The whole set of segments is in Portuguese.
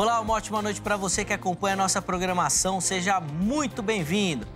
Olá, uma ótima noite para você que acompanha a nossa programação. Seja muito bem-vindo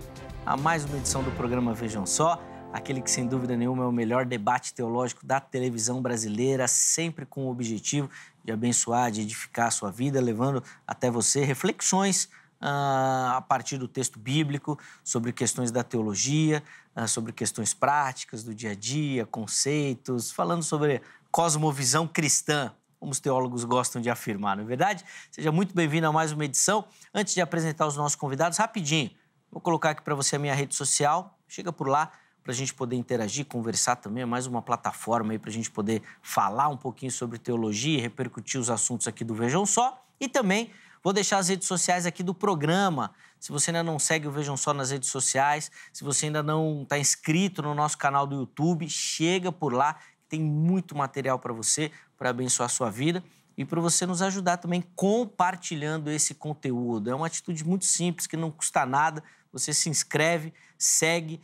a mais uma edição do programa Vejam Só, aquele que, sem dúvida nenhuma, é o melhor debate teológico da televisão brasileira, sempre com o objetivo de abençoar, de edificar a sua vida, levando até você reflexões a partir do texto bíblico sobre questões da teologia, sobre questões práticas do dia a dia, conceitos, falando sobre cosmovisão cristã, como os teólogos gostam de afirmar, não é verdade? Seja muito bem-vindo a mais uma edição. Antes de apresentar os nossos convidados, rapidinho, vou colocar aqui para você a minha rede social. Chega por lá para a gente poder interagir, conversar também. É mais uma plataforma aí para a gente poder falar um pouquinho sobre teologia e repercutir os assuntos aqui do Vejam Só. E também vou deixar as redes sociais aqui do programa. Se você ainda não segue o Vejam Só nas redes sociais, se você ainda não está inscrito no nosso canal do YouTube, chega por lá. Tem muito material para você, para abençoar a sua vida e para você nos ajudar também compartilhando esse conteúdo. É uma atitude muito simples, que não custa nada. Você se inscreve, segue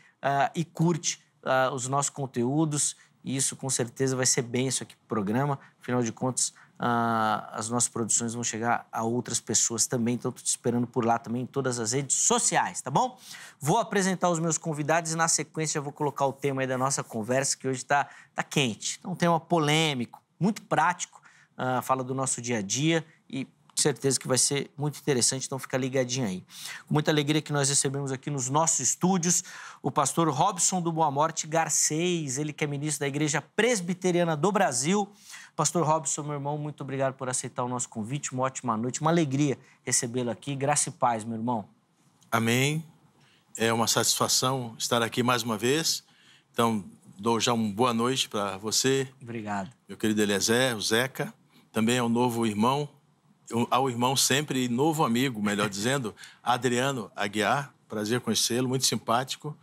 e curte os nossos conteúdos. E isso, com certeza, vai ser bênção aqui para o programa. Afinal de contas, as nossas produções vão chegar a outras pessoas também. Então, estou te esperando por lá também em todas as redes sociais, tá bom? Vou apresentar os meus convidados e, na sequência, já vou colocar o tema aí da nossa conversa, que hoje está quente. Então, um tema polêmico, muito prático, fala do nosso dia a dia e certeza que vai ser muito interessante, então fica ligadinho aí. Com muita alegria que nós recebemos aqui nos nossos estúdios o pastor Robson do Boa Morte Garcês, ele que é ministro da Igreja Presbiteriana do Brasil. Pastor Robson, meu irmão, muito obrigado por aceitar o nosso convite, uma ótima noite, uma alegria recebê-lo aqui. Graça e paz, meu irmão. Amém. É uma satisfação estar aqui mais uma vez. Então, dou já uma boa noite para você. Obrigado. Meu querido Eliezer, o Zeca, também ao novo irmão, ao irmão sempre, novo amigo, melhor dizendo, Adriano Aguiar. Prazer conhecê-lo, muito simpático.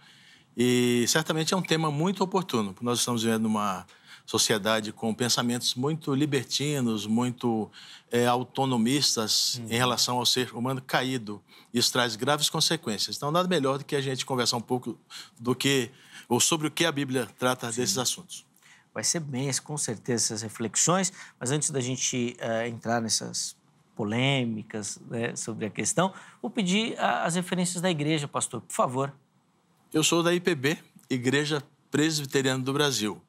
E certamente é um tema muito oportuno, porque nós estamos vivendo uma sociedade com pensamentos muito libertinos, muito autonomistas em relação ao ser humano caído. Isso traz graves consequências. Então, nada melhor do que a gente conversar um pouco ou sobre o que a Bíblia trata desses assuntos. Vai ser bem, com certeza, essas reflexões. Mas antes da gente entrar nessas polêmicas, né, sobre a questão, vou pedir as referências da igreja, pastor, por favor. Eu sou da IPB, Igreja Presbiteriana do Brasil.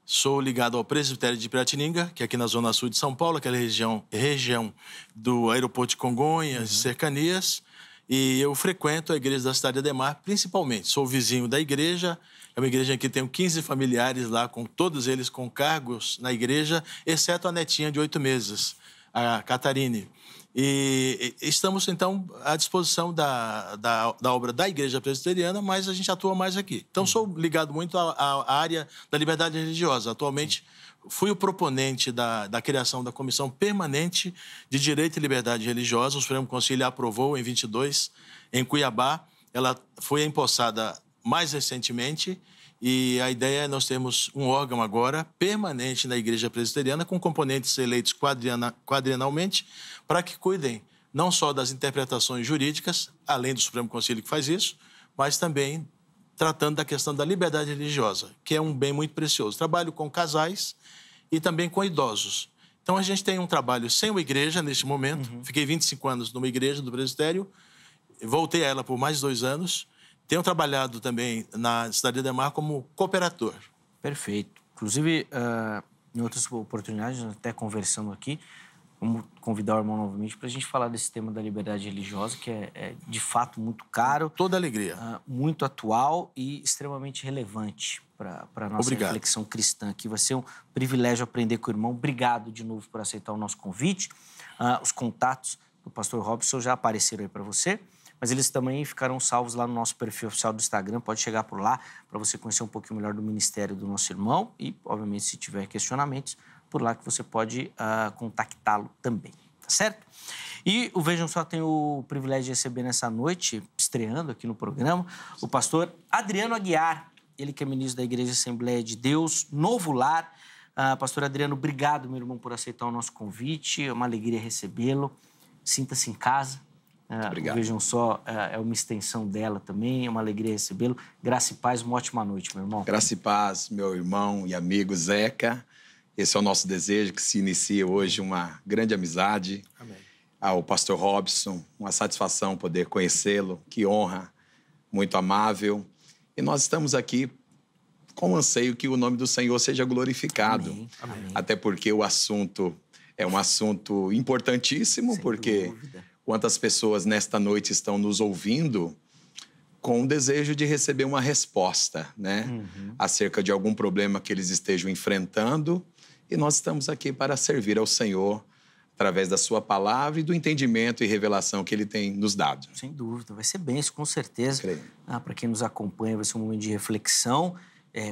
Sou ligado ao Presbitério de Piratininga, que é aqui na Zona Sul de São Paulo, aquela região do aeroporto de Congonhas, cercanias. E eu frequento a igreja da Cidade Ademar, principalmente. Sou vizinho da igreja, é uma igreja em que tenho 15 familiares lá, todos eles com cargos na igreja, exceto a netinha de 8 meses, a Catarine. E estamos, então, à disposição da obra da Igreja Presbiteriana, mas a gente atua mais aqui. Então, sou ligado muito à área da liberdade religiosa. Atualmente, fui o proponente da criação da Comissão Permanente de Direito e Liberdade Religiosa. O Supremo Conselho aprovou em 22, em Cuiabá. Ela foi empossada mais recentemente. E a ideia é nós termos um órgão agora permanente na Igreja Presbiteriana com componentes eleitos quadrienalmente para que cuidem não só das interpretações jurídicas, além do Supremo Conselho que faz isso, mas também tratando da questão da liberdade religiosa, que é um bem muito precioso. Trabalho com casais e também com idosos. Então, a gente tem um trabalho sem uma igreja neste momento. Fiquei 25 anos numa igreja do presbitério, voltei a ela por mais 2 anos. Tenho trabalhado também na Cidade Ademar como cooperador. Perfeito. Inclusive, em outras oportunidades, até conversando aqui, vamos convidar o irmão novamente para a gente falar desse tema da liberdade religiosa, que é de fato muito caro. Toda alegria. Muito atual e extremamente relevante para a nossa reflexão cristã aqui. Vai ser um privilégio aprender com o irmão. Obrigado de novo por aceitar o nosso convite. Os contatos do pastor Robson já apareceram aí para você. Mas eles também ficarão salvos lá no nosso perfil oficial do Instagram. Pode chegar por lá para você conhecer um pouquinho melhor do ministério do nosso irmão. E, obviamente, se tiver questionamentos, por lá que você pode contactá-lo também. Tá certo? E o Vejam Só tem o privilégio de receber nessa noite, estreando aqui no programa, o pastor Adriano Aguiar. Ele que é ministro da Igreja Assembleia de Deus, Novo Lar. Pastor Adriano, obrigado, meu irmão, por aceitar o nosso convite. É uma alegria recebê-lo. Sinta-se em casa. Obrigado. Vejam Só, é uma extensão dela também, é uma alegria recebê-lo. Graça e paz, uma ótima noite, meu irmão. Graça e paz, meu irmão e amigo Zeca. Esse é o nosso desejo, que se inicie hoje uma grande amizade. Amém. ao pastor Robson. Uma satisfação poder conhecê-lo, que honra, muito amável. E nós estamos aqui com anseio que o nome do Senhor seja glorificado. Amém. Amém. Até porque o assunto é um assunto importantíssimo, Sem porque dúvida. quantas pessoas nesta noite estão nos ouvindo com o desejo de receber uma resposta, né? Acerca de algum problema que eles estejam enfrentando. E nós estamos aqui para servir ao Senhor através da sua palavra e do entendimento e revelação que Ele tem nos dado. Sem dúvida, vai ser bênção, com certeza. Creio. Para quem nos acompanha, vai ser um momento de reflexão.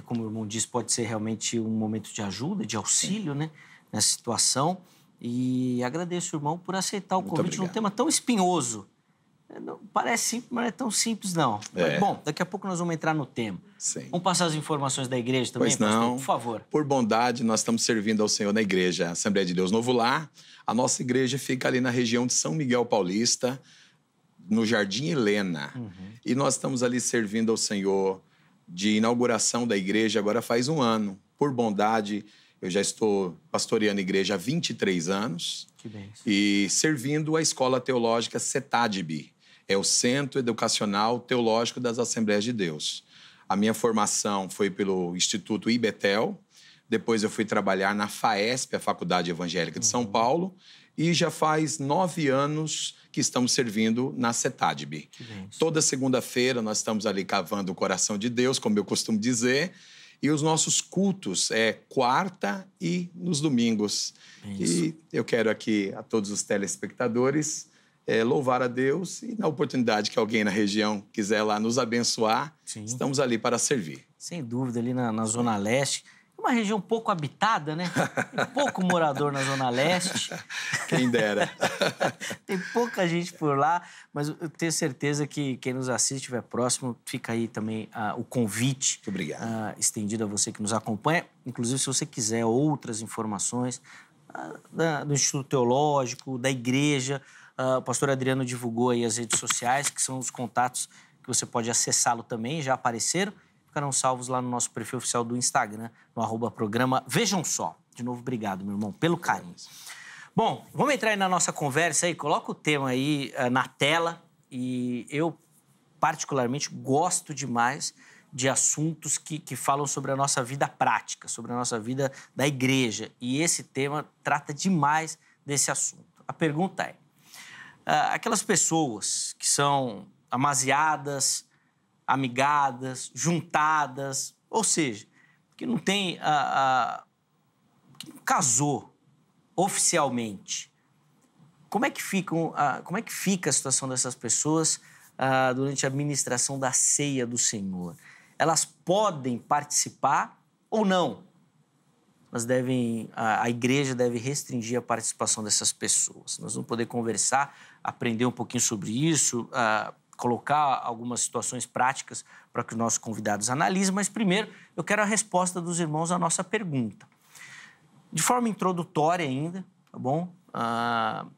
Como o irmão disse, pode ser realmente um momento de ajuda, de auxílio, né, nessa situação. E agradeço, irmão, por aceitar o Muito convite num obrigado. tema tão espinhoso. Não, parece simples, mas não é tão simples, não. É. Bom, daqui a pouco nós vamos entrar no tema. Sim. Vamos passar as informações da igreja também, Pois pastor? não. Por favor. Por bondade, nós estamos servindo ao Senhor na igreja Assembleia de Deus Novo Lar. A nossa igreja fica ali na região de São Miguel Paulista, no Jardim Helena. E nós estamos ali servindo ao Senhor de inauguração da igreja agora faz um ano. Por bondade, eu já estou pastoreando a igreja há 23 anos. Que bênção. E servindo a Escola Teológica CETADB. É o Centro Educacional Teológico das Assembleias de Deus. A minha formação foi pelo Instituto IBETEL, depois eu fui trabalhar na FAESP, a Faculdade Evangélica de São Paulo, e já faz 9 anos que estamos servindo na CETADB. Que bênção. Toda segunda-feira nós estamos ali cavando o coração de Deus, como eu costumo dizer, e os nossos cultos é quarta e nos domingos. E eu quero aqui a todos os telespectadores louvar a Deus e na oportunidade que alguém na região quiser lá nos abençoar, Sim. estamos ali para servir. Sem dúvida, ali na Zona Leste. É uma região pouco habitada, né? Tem pouco morador na Zona Leste. Quem dera. Tem pouca gente por lá, mas eu tenho certeza que quem nos assiste, estiver próximo, fica aí também o convite Muito obrigado. estendido a você que nos acompanha. Inclusive, se você quiser outras informações do Instituto Teológico, da igreja, o pastor Adriano divulgou aí as redes sociais, que são os contatos que você pode acessá-lo também, já apareceram. Ficarão salvos lá no nosso perfil oficial do Instagram, no @programa Vejam Só. De novo, obrigado, meu irmão, pelo carinho. Bom, vamos entrar aí na nossa conversa aí, coloca o tema aí na tela. E eu, particularmente, gosto demais de assuntos que falam sobre a nossa vida prática, sobre a nossa vida da igreja. E esse tema trata demais desse assunto. A pergunta é, aquelas pessoas que são amaziadas, amigadas, juntadas, ou seja, que não tem que não casou oficialmente. Como é que fica a situação dessas pessoas durante a administração da ceia do Senhor? Elas podem participar ou não? A igreja deve restringir a participação dessas pessoas. Nós vamos poder conversar, aprender um pouquinho sobre isso, colocar algumas situações práticas para que os nossos convidados analisem, mas primeiro eu quero a resposta dos irmãos à nossa pergunta. De forma introdutória ainda, tá bom?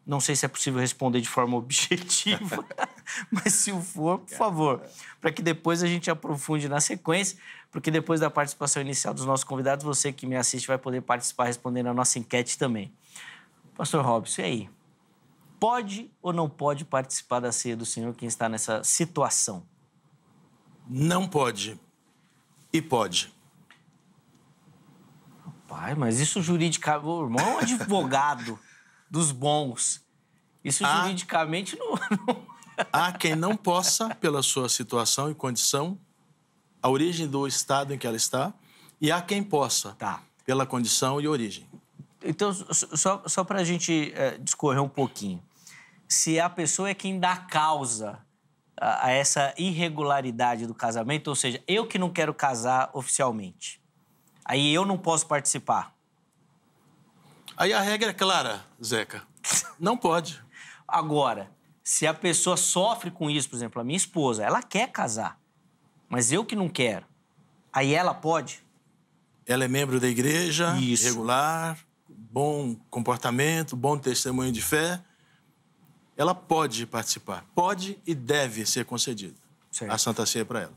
Não sei se é possível responder de forma objetiva, mas se o for, por favor, para que depois a gente aprofunde na sequência, porque depois da participação inicial dos nossos convidados, você que me assiste vai poder participar respondendo a nossa enquete também. Pastor Robson, e aí? Pode ou não pode participar da ceia do Senhor quem está nessa situação? Não pode e pode. Pai, mas isso juridicamente... O irmão é um advogado dos bons. Isso juridicamente não... Há quem não possa, pela sua situação e condição, a origem do estado em que ela está, e há quem possa, pela condição e origem. Então, só para a gente discorrer um pouquinho. Se a pessoa é quem dá causa a essa irregularidade do casamento, ou seja, eu que não quero casar oficialmente, aí eu não posso participar. Aí a regra é clara, Zeca. Não pode. Agora, se a pessoa sofre com isso, por exemplo, a minha esposa, ela quer casar, mas eu que não quero, aí ela pode? Ela é membro da igreja, Isso. regular, bom comportamento, bom testemunho de fé. Ela pode participar. Pode e deve ser concedido. Certo. A Santa Ceia para ela.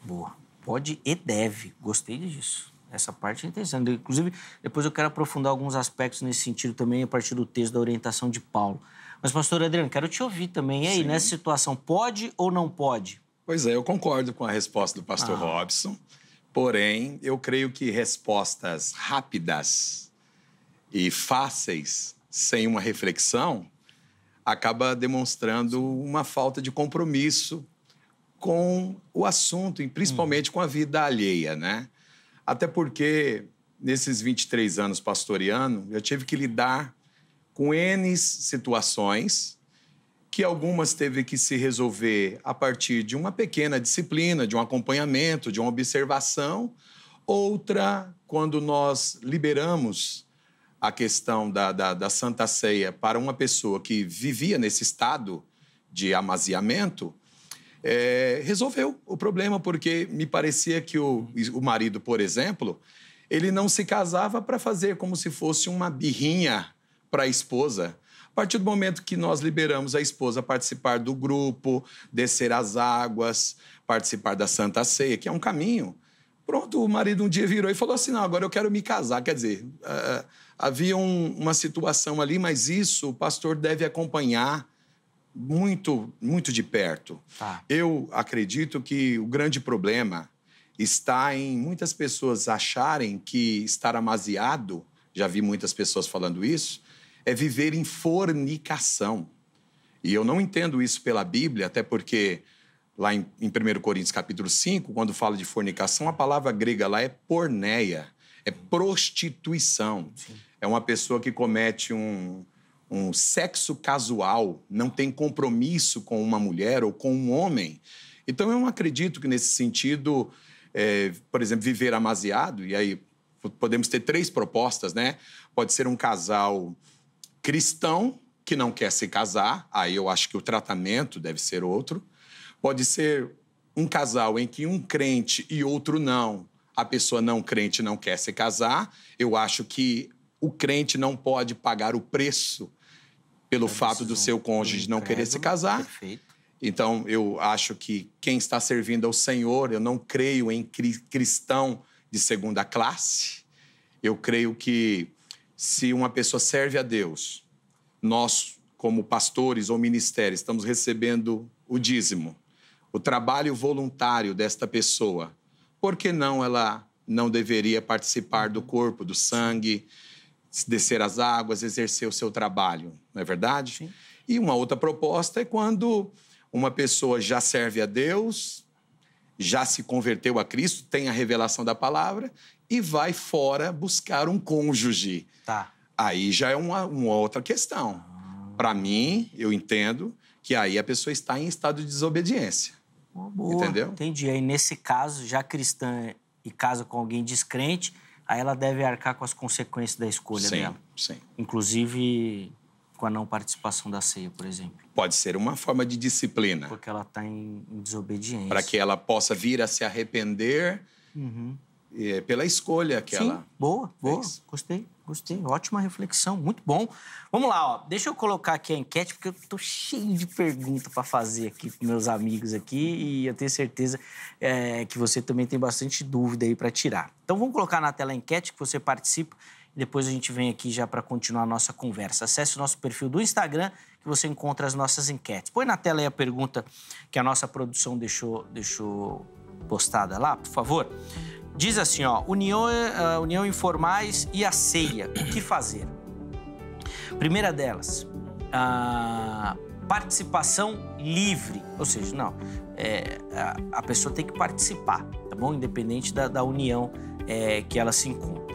Boa. Pode e deve. Gostei disso. Essa parte é interessante. Inclusive, depois eu quero aprofundar alguns aspectos nesse sentido também a partir do texto da orientação de Paulo. Mas, pastor Adriano, quero te ouvir também. E aí, Sim. nessa situação, pode ou não pode? Pois é, eu concordo com a resposta do pastor Robson, porém, eu creio que respostas rápidas e fáceis, sem uma reflexão, acaba demonstrando uma falta de compromisso com o assunto, e principalmente com a vida alheia, né? Até porque, nesses 23 anos pastoreando, eu tive que lidar com N situações que algumas teve que se resolver a partir de uma pequena disciplina, de um acompanhamento, de uma observação. Outra, quando nós liberamos a questão da Santa Ceia para uma pessoa que vivia nesse estado de amaziamento, resolveu o problema, porque me parecia que o marido, por exemplo, ele não se casava para fazer como se fosse uma birrinha para a esposa. A partir do momento que nós liberamos a esposa a participar do grupo, descer as águas, participar da Santa Ceia, que é um caminho, pronto, o marido um dia virou e falou assim, não, agora eu quero me casar. Quer dizer, havia uma situação ali, mas isso o pastor deve acompanhar muito, muito de perto. Eu acredito que o grande problema está em muitas pessoas acharem que estar amaziado, já vi muitas pessoas falando isso, é viver em fornicação. E eu não entendo isso pela Bíblia, até porque lá em 1 Coríntios capítulo 5, quando fala de fornicação, a palavra grega lá é porneia, é prostituição. Sim. É uma pessoa que comete um sexo casual, não tem compromisso com uma mulher ou com um homem. Então, eu não acredito que, nesse sentido, por exemplo, viver amaziado, e aí podemos ter 3 propostas, né? Pode ser um casal cristão que não quer se casar, aí eu acho que o tratamento deve ser outro. Pode ser um casal em que um crente e outro não, a pessoa não crente não quer se casar, eu acho que o crente não pode pagar o preço pelo fato do seu cônjuge não querer se casar. Perfeito. Então, eu acho que quem está servindo ao Senhor, eu não creio em cristão de segunda classe. Eu creio que se uma pessoa serve a Deus, nós, como pastores ou ministérios, estamos recebendo o dízimo, o trabalho voluntário desta pessoa, por que não ela não deveria participar do corpo, do sangue, descer as águas, exercer o seu trabalho, não é verdade? Sim. E uma outra proposta é quando uma pessoa já serve a Deus, já se converteu a Cristo, tem a revelação da palavra e vai fora buscar um cônjuge. Tá. Aí já é uma outra questão. Para mim, eu entendo que aí a pessoa está em estado de desobediência. Boa. Entendeu? Entendi. Aí, nesse caso, já cristã e casa com alguém descrente, aí ela deve arcar com as consequências da escolha dela. Sim. Inclusive com a não participação da ceia, por exemplo. Pode ser uma forma de disciplina. Porque ela está em desobediência. Para que ela possa vir a se arrepender pela escolha que ela boa. fez. Gostei. Ótima reflexão, muito bom. Vamos lá, ó. Deixa eu colocar aqui a enquete, porque eu tô cheio de perguntas para fazer aqui com meus amigos aqui e eu tenho certeza que você também tem bastante dúvida aí para tirar. Então, vamos colocar na tela a enquete que você participa e depois a gente vem aqui já para continuar a nossa conversa. Acesse o nosso perfil do Instagram que você encontra as nossas enquetes. Põe na tela aí a pergunta que a nossa produção deixou postada lá, por favor. Diz assim, ó, união informais e a ceia, o que fazer? Primeira delas, participação livre, ou seja, a pessoa tem que participar, tá bom? Independente da união que ela se encontra.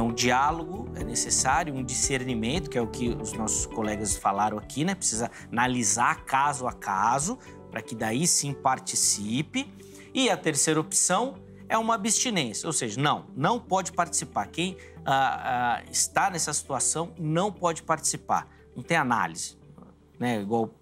Um diálogo é necessário, um discernimento, que é o que os nossos colegas falaram aqui, né? Precisa analisar caso a caso, para que daí sim participe. E a terceira opção é uma abstinência, ou seja, não pode participar. Quem está nessa situação não pode participar. Não tem análise, né? Igual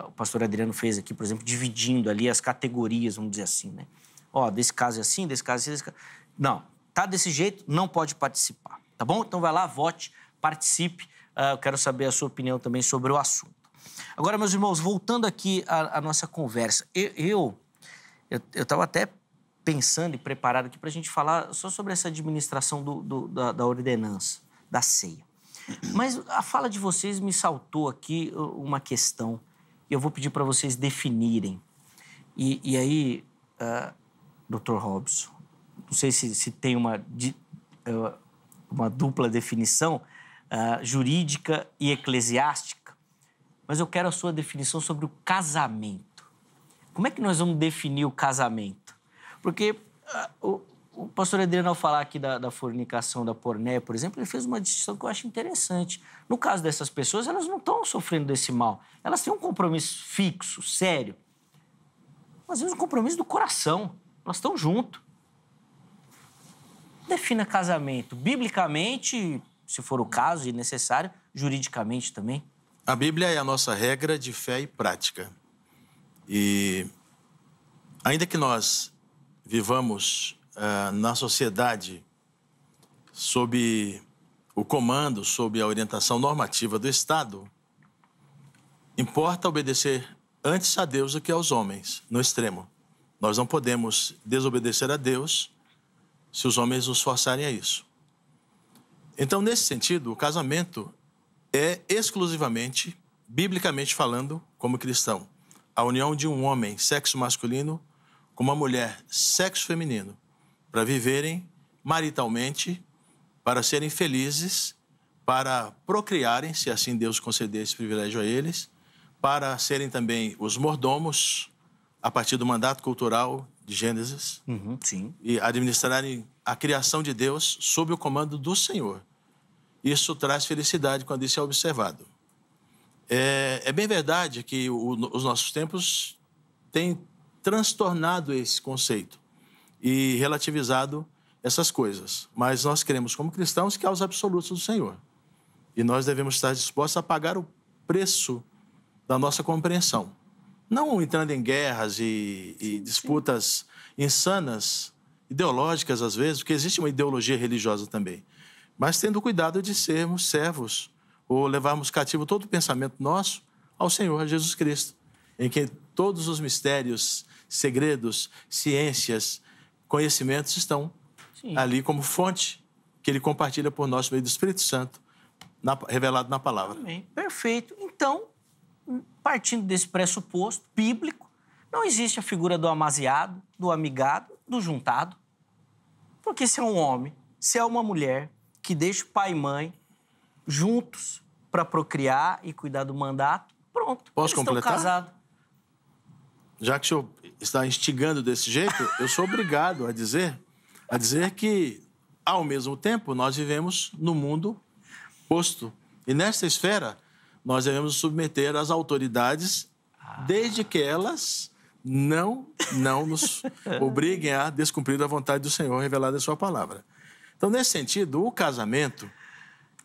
o pastor Adriano fez aqui, por exemplo, dividindo ali as categorias, vamos dizer assim, né? Ó, desse caso é assim, desse caso é assim, desse caso... Não, tá desse jeito, não pode participar, tá bom? Então vai lá, vote, participe. Eu quero saber a sua opinião também sobre o assunto. Agora, meus irmãos, voltando aqui à nossa conversa, eu estava até pensando e preparado aqui para a gente falar só sobre essa administração da ordenança, da ceia. Mas a fala de vocês me saltou aqui uma questão. E eu vou pedir para vocês definirem. E aí, Dr. Robson, não sei se tem uma dupla definição, jurídica e eclesiástica, mas eu quero a sua definição sobre o casamento. Como é que nós vamos definir o casamento? Porque o pastor Adriano, ao falar aqui da fornicação, da pornéia, por exemplo, ele fez uma distinção que eu acho interessante. No caso dessas pessoas, elas não estão sofrendo desse mal. Elas têm um compromisso fixo, sério. Mas é um compromisso do coração. Elas estão juntos. Defina casamento biblicamente, se for o caso e necessário, juridicamente também. A Bíblia é a nossa regra de fé e prática. E ainda que nós vivamos na sociedade sob o comando, sob a orientação normativa do Estado, importa obedecer antes a Deus do que aos homens, no extremo. Nós não podemos desobedecer a Deus se os homens nos forçarem a isso. Então, nesse sentido, o casamento é exclusivamente, biblicamente falando, como cristão, a união de um homem, sexo masculino, com uma mulher, sexo feminino, para viverem maritalmente, para serem felizes, para procriarem, se assim Deus conceder esse privilégio a eles, para serem também os mordomos, a partir do mandato cultural de Gênesis, sim. E administrarem a criação de Deus sob o comando do Senhor. Isso traz felicidade quando isso é observado. É bem verdade que os nossos tempos têm transtornado esse conceito e relativizado essas coisas. Mas nós queremos, como cristãos, que há os absolutos do Senhor. E nós devemos estar dispostos a pagar o preço da nossa compreensão. Não entrando em guerras e disputas insanas, ideológicas às vezes, porque existe uma ideologia religiosa também. Mas tendo cuidado de sermos servos ou levarmos cativo todo o pensamento nosso ao Senhor, a Jesus Cristo, em que todos os mistérios, segredos, ciências, conhecimentos estão ali como fonte que Ele compartilha por nós no meio do Espírito Santo, revelado na palavra. Amém. Perfeito. Então, partindo desse pressuposto bíblico, não existe a figura do amaziado, do amigado, do juntado. Porque se é um homem, se é uma mulher que deixa o pai e mãe juntos para procriar e cuidar do mandato, pronto. Posso eles completar? Estão casados. Já que o senhor está instigando desse jeito, eu sou obrigado a dizer que, ao mesmo tempo, nós vivemos no mundo posto. E nessa esfera, nós devemos nos submeter às autoridades, desde que elas não nos obriguem a descumprir a vontade do Senhor revelada em sua palavra. Então, nesse sentido, o casamento,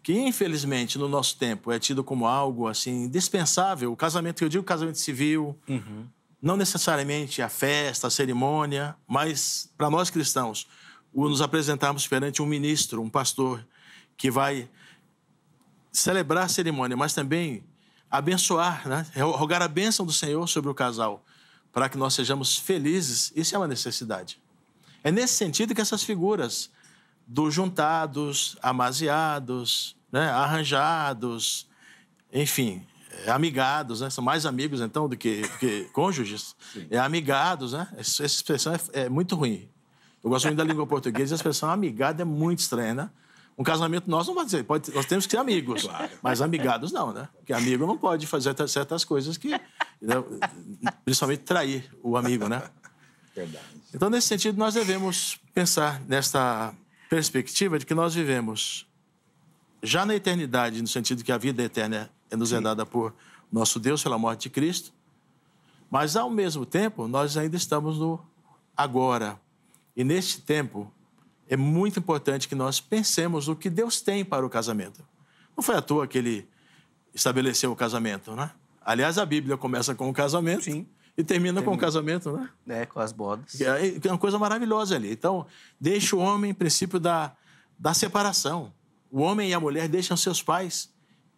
que infelizmente no nosso tempo é tido como algo assim indispensável, o casamento, que eu digo casamento civil, não necessariamente a festa, a cerimônia, mas para nós cristãos, nos apresentarmos perante um ministro, um pastor, que vai celebrar a cerimônia, mas também abençoar, né? Rogar a bênção do Senhor sobre o casal, para que nós sejamos felizes, isso é uma necessidade. É nesse sentido que essas figuras dos juntados, amaziados, né? Arranjados, enfim, amigados, né? São mais amigos, então, do que cônjuges. Sim. Amigados, né? Essa expressão é muito ruim. Eu gosto muito da língua portuguesa e a expressão amigado é muito estranha, né? Um casamento nosso não pode dizer, nós temos que ser amigos, claro. Mas amigados não, né? Porque amigo não pode fazer certas coisas que, né, principalmente trair o amigo, né? Verdade. Então, nesse sentido, nós devemos pensar nesta perspectiva de que nós vivemos já na eternidade, no sentido que a vida eterna é nos dada por nosso Deus pela morte de Cristo, mas, ao mesmo tempo, nós ainda estamos no agora. E, neste tempo, é muito importante que nós pensemos no que Deus tem para o casamento. Não foi à toa que Ele estabeleceu o casamento, né? Aliás, a Bíblia começa com o casamento. Sim. E termina com o casamento, né? É, com as bodas. É uma coisa maravilhosa ali. Então, deixa o homem, princípio da separação. O homem e a mulher deixam seus pais,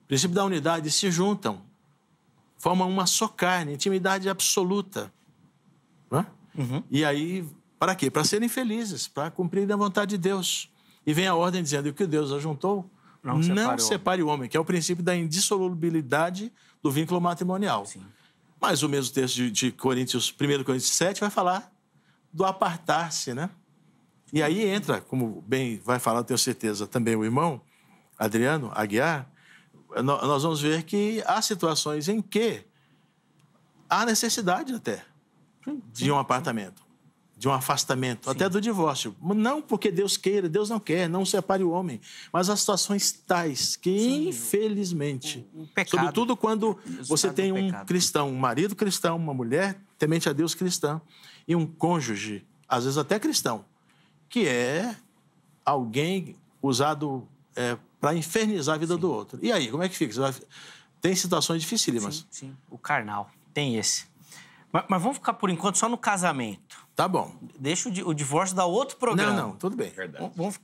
princípio da unidade, se juntam. Formam uma só carne, intimidade absoluta. Né? E aí, para quê? Para serem felizes, para cumprir a vontade de Deus. E vem a ordem dizendo que o que Deus ajuntou, não separe o homem, que é o princípio da indissolubilidade do vínculo matrimonial. Sim. Mas o mesmo texto de 1 Coríntios 7 vai falar do apartar-se, né? E aí entra, como bem vai falar, tenho certeza, também o irmão Adriano Aguiar, nós vamos ver que há situações em que há necessidade até de um apartamento, de um afastamento, até do divórcio. Não porque Deus queira, Deus não quer, não separe o homem, mas há situações tais que, infelizmente, o pecado, sobretudo quando você tem um cristão, um marido cristão, uma mulher temente a Deus cristã, e um cônjuge, às vezes até cristão, que é alguém usado para infernizar a vida do outro. E aí, como é que fica? Tem situações dificílimas. Sim, o carnal. Tem esse. Mas vamos ficar, por enquanto, só no casamento. Tá bom. Deixa o divórcio dar outro programa. Não, tudo bem. Verdade. Vamos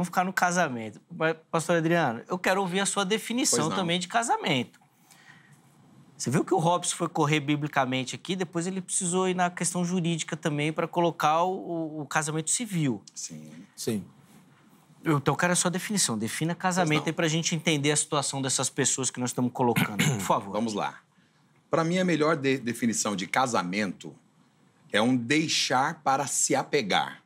ficar no casamento. Mas, pastor Adriano, eu quero ouvir a sua definição também de casamento. Você viu que o Robson foi correr biblicamente aqui, depois ele precisou ir na questão jurídica também para colocar o casamento civil. Sim. Então, eu quero a sua definição. Defina casamento aí para a gente entender a situação dessas pessoas que nós estamos colocando. Por favor. Vamos lá. Para mim, a melhor definição de casamento é um deixar para se apegar.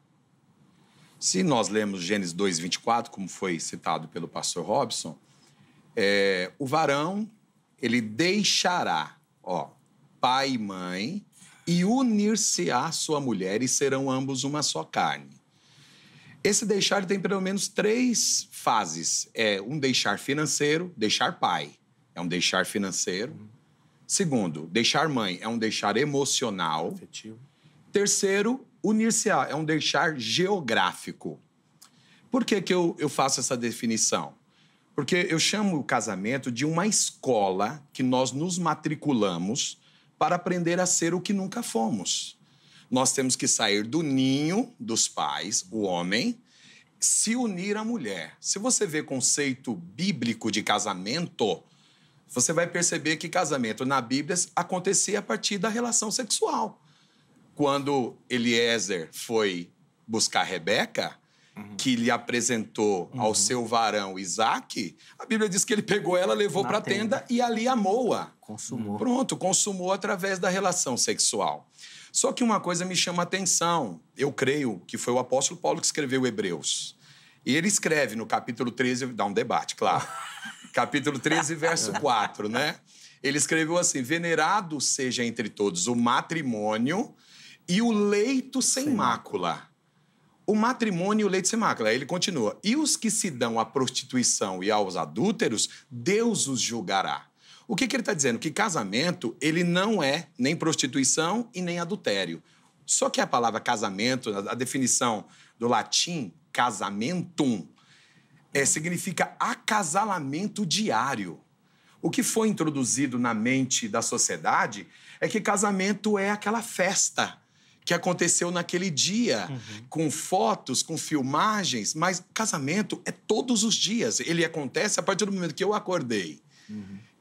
Se nós lemos Gênesis 2:24, como foi citado pelo pastor Robson, o varão, ele deixará, pai e mãe, e unir-se-á sua mulher, e serão ambos uma só carne. Esse deixar tem pelo menos 3 fases. É um deixar financeiro, deixar pai, é um deixar financeiro. Segundo, deixar mãe é um deixar emocional. Afetivo. Terceiro, unir-se-á é um deixar geográfico. Por que eu faço essa definição? Porque eu chamo o casamento de uma escola que nós nos matriculamos para aprender a ser o que nunca fomos. Nós temos que sair do ninho dos pais, o homem, se unir à mulher. Se você vê conceito bíblico de casamento, você vai perceber que casamento na Bíblia acontecia a partir da relação sexual. Quando Eliezer foi buscar Rebeca, que lhe apresentou ao seu varão Isaque, a Bíblia diz que ele pegou ela, levou para a tenda e ali amou-a. Consumou. Pronto, consumou através da relação sexual. Só que uma coisa me chama a atenção. Eu creio que foi o apóstolo Paulo que escreveu Hebreus. E ele escreve no capítulo 13, dá um debate, claro. Capítulo 13, verso 4, né? Ele escreveu assim: venerado seja entre todos o matrimônio e o leito sem mácula. O matrimônio e o leito sem mácula. Aí ele continua: e os que se dão à prostituição e aos adúlteros, Deus os julgará. O que ele está dizendo? Que casamento, ele não é nem prostituição e nem adultério. Só que a palavra casamento, a definição do latim, casamentum, significa acasalamento diário. O que foi introduzido na mente da sociedade é que casamento é aquela festa que aconteceu naquele dia, com fotos, com filmagens, mas casamento é todos os dias. Ele acontece a partir do momento que eu acordei,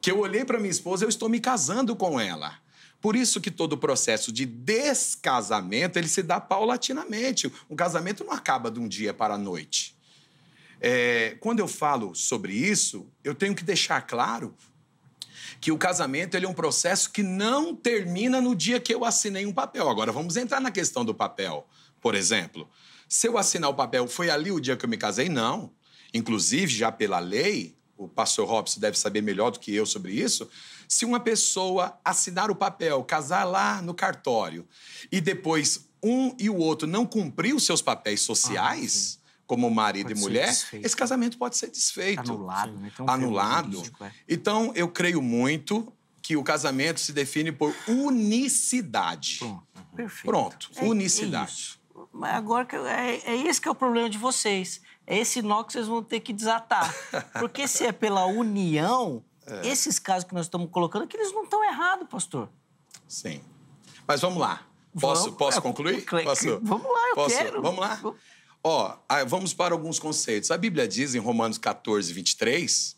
que eu olhei para minha esposa, eu estou me casando com ela. Por isso que todo o processo de descasamento, ele se dá paulatinamente. Um casamento não acaba de um dia para a noite. Quando eu falo sobre isso, eu tenho que deixar claro que o casamento ele é um processo que não termina no dia que eu assinei um papel. Agora, vamos entrar na questão do papel. Por exemplo, se eu assinar o papel, foi ali o dia que eu me casei? Não. Inclusive, já pela lei, o pastor Robson deve saber melhor do que eu sobre isso, se uma pessoa assinar o papel, casar lá no cartório, e depois um e o outro não cumprir os seus papéis sociais, como marido e mulher, esse casamento pode ser desfeito. Anulado, né? Então, anulado. jurídico, Então, eu creio muito que o casamento se define por unicidade. Pronto. Perfeito. Pronto, unicidade. Mas agora esse que é o problema de vocês. É esse nó que vocês vão ter que desatar. Porque se é pela união, esses casos que nós estamos colocando, que eles não estão errados, pastor. Sim. Mas vamos lá. Posso concluir? Posso? Vamos lá, eu quero. Vamos lá? Vamos para alguns conceitos. A Bíblia diz em Romanos 14, 23,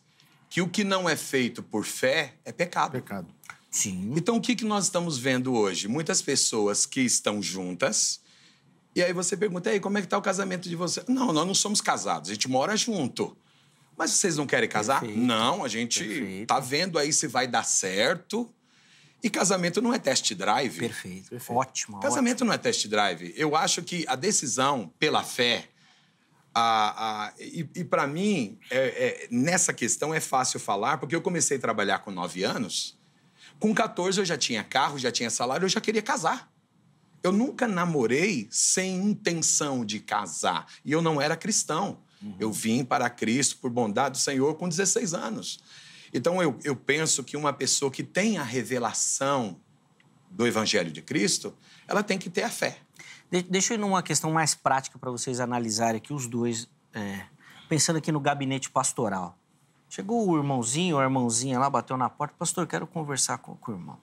que o que não é feito por fé é pecado. Pecado. Sim. Então, o que nós estamos vendo hoje? Muitas pessoas que estão juntas, e aí você pergunta, como é que está o casamento de você? Não, nós não somos casados, a gente mora junto. Mas vocês não querem casar? Perfeito. Não, a gente tá vendo aí se vai dar certo. E casamento não é test drive. Perfeito. Ótimo. Casamento não é test drive. Eu acho que a decisão pela fé, e para mim, nessa questão é fácil falar, porque eu comecei a trabalhar com 9 anos, com 14 eu já tinha carro, já tinha salário, eu já queria casar. Eu nunca namorei sem intenção de casar. E eu não era cristão. Eu vim para Cristo por bondade do Senhor com 16 anos. Então, eu penso que uma pessoa que tem a revelação do Evangelho de Cristo, ela tem que ter a fé. Deixa eu ir numa questão mais prática para vocês analisarem aqui os dois, pensando aqui no gabinete pastoral. Chegou o irmãozinho ou a irmãzinha lá, bateu na porta, pastor, quero conversar com o irmão.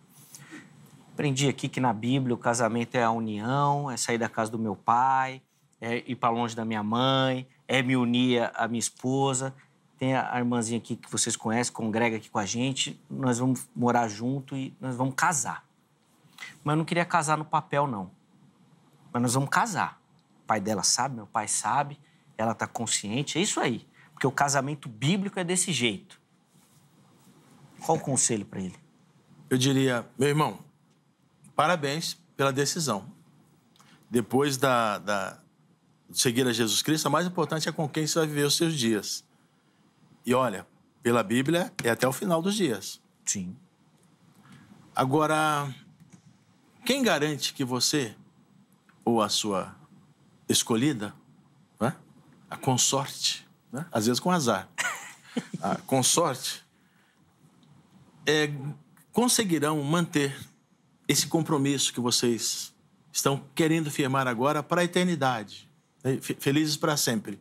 Aprendi aqui que na Bíblia o casamento é a união, é sair da casa do meu pai, é ir para longe da minha mãe, é me unir à minha esposa. Tem a irmãzinha aqui que vocês conhecem, congrega aqui com a gente, nós vamos morar junto e nós vamos casar. Mas eu não queria casar no papel, não. Mas nós vamos casar. O pai dela sabe, meu pai sabe, ela está consciente, é isso aí. Porque o casamento bíblico é desse jeito. Qual o conselho para ele? Eu diria, meu irmão, parabéns pela decisão. Depois de seguir a Jesus Cristo, a mais importante é com quem você vai viver os seus dias. E olha, pela Bíblia, é até o final dos dias. Sim. Agora, quem garante que você, ou a sua escolhida, né? A consorte, né? Às vezes com azar, a consorte, conseguirão manter esse compromisso que vocês estão querendo firmar agora para a eternidade, né? Felizes para sempre.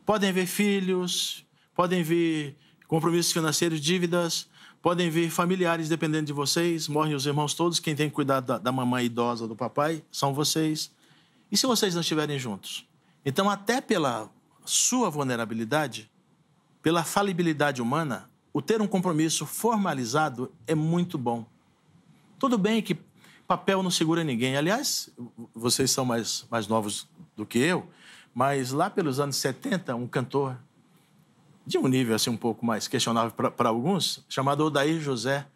Podem haver filhos, podem vir compromissos financeiros, dívidas, podem vir familiares dependendo de vocês, morrem os irmãos todos, quem tem que cuidar da mamãe idosa, do papai, são vocês. E se vocês não estiverem juntos? Então, até pela sua vulnerabilidade, pela falibilidade humana, o ter um compromisso formalizado é muito bom. Tudo bem que papel não segura ninguém. Aliás, vocês são mais novos do que eu, mas lá pelos anos 70, um cantor de um nível assim um pouco mais questionável para alguns, chamado Odair José,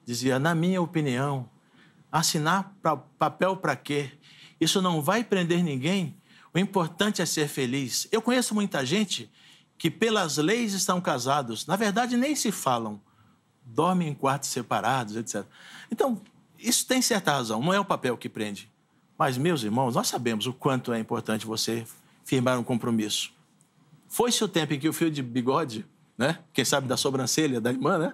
dizia, na minha opinião, assinar papel para quê? Isso não vai prender ninguém. O importante é ser feliz. Eu conheço muita gente que pelas leis estão casados. Na verdade, nem se falam. Dormem em quartos separados, etc. Então, isso tem certa razão. Não é o papel que prende. Mas, meus irmãos, nós sabemos o quanto é importante você firmar um compromisso. Foi-se o tempo em que o fio de bigode, né? Quem sabe da sobrancelha da irmã, né?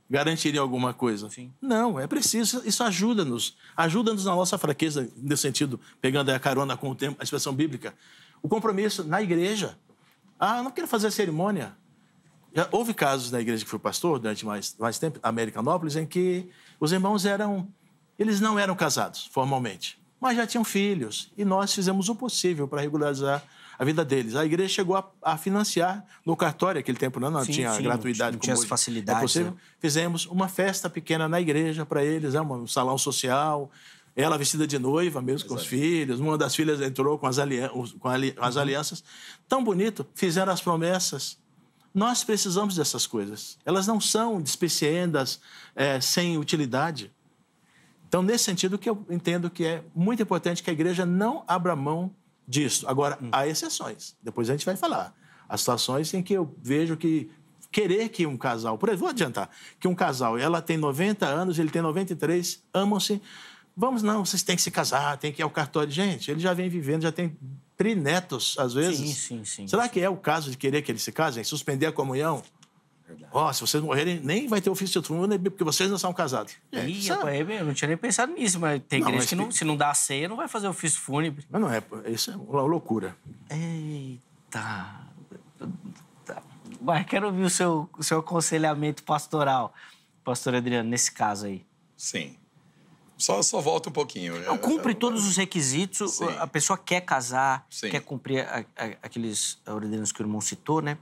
Garantiria alguma coisa. Sim. Não, é preciso. Isso ajuda-nos. Ajuda-nos na nossa fraqueza, nesse sentido, pegando a carona com o tempo, a expressão bíblica. O compromisso na igreja. Ah, não quero fazer cerimônia. Já houve casos na igreja que fui pastor durante mais tempo, Americanópolis, em que os irmãos eles não eram casados formalmente, mas já tinham filhos. E nós fizemos o possível para regularizar a vida deles. A igreja chegou a financiar no cartório, aquele tempo não tinha gratuidade. Não tinha as facilidades. É possível. Fizemos uma festa pequena na igreja para eles, um salão social, ela vestida de noiva mesmo, com os filhos. Uma das filhas entrou com as alianças. Tão bonito, fizeram as promessas. Nós precisamos dessas coisas. Elas não são despeciendas, sem utilidade. Então, nesse sentido, que eu entendo que é muito importante que a igreja não abra mão disso. Agora, há exceções. Depois a gente vai falar. Há situações em que eu vejo que querer que um casal... Por exemplo, vou adiantar. Que um casal, ela tem 90 anos, ele tem 93, amam-se. Vocês têm que se casar, tem que ir ao cartório. Gente, ele já vem vivendo, já tem trinetos, às vezes. Sim. Será que é o caso de querer que eles se casem? Suspender a comunhão? Se vocês morrerem, nem vai ter ofício de fúnebre, porque vocês não são casados. Eu não tinha nem pensado nisso, mas tem igreja que se não dá ceia, não vai fazer ofício fúnebre. Mas não é, isso é uma loucura. Eita. Mas quero ouvir o seu aconselhamento pastoral, pastor Adriano, nesse caso aí. Sim. Só volta um pouquinho. Não, cumpre todos os requisitos, Sim. a pessoa quer casar, Sim. quer cumprir aqueles ordenados que o irmão citou, né?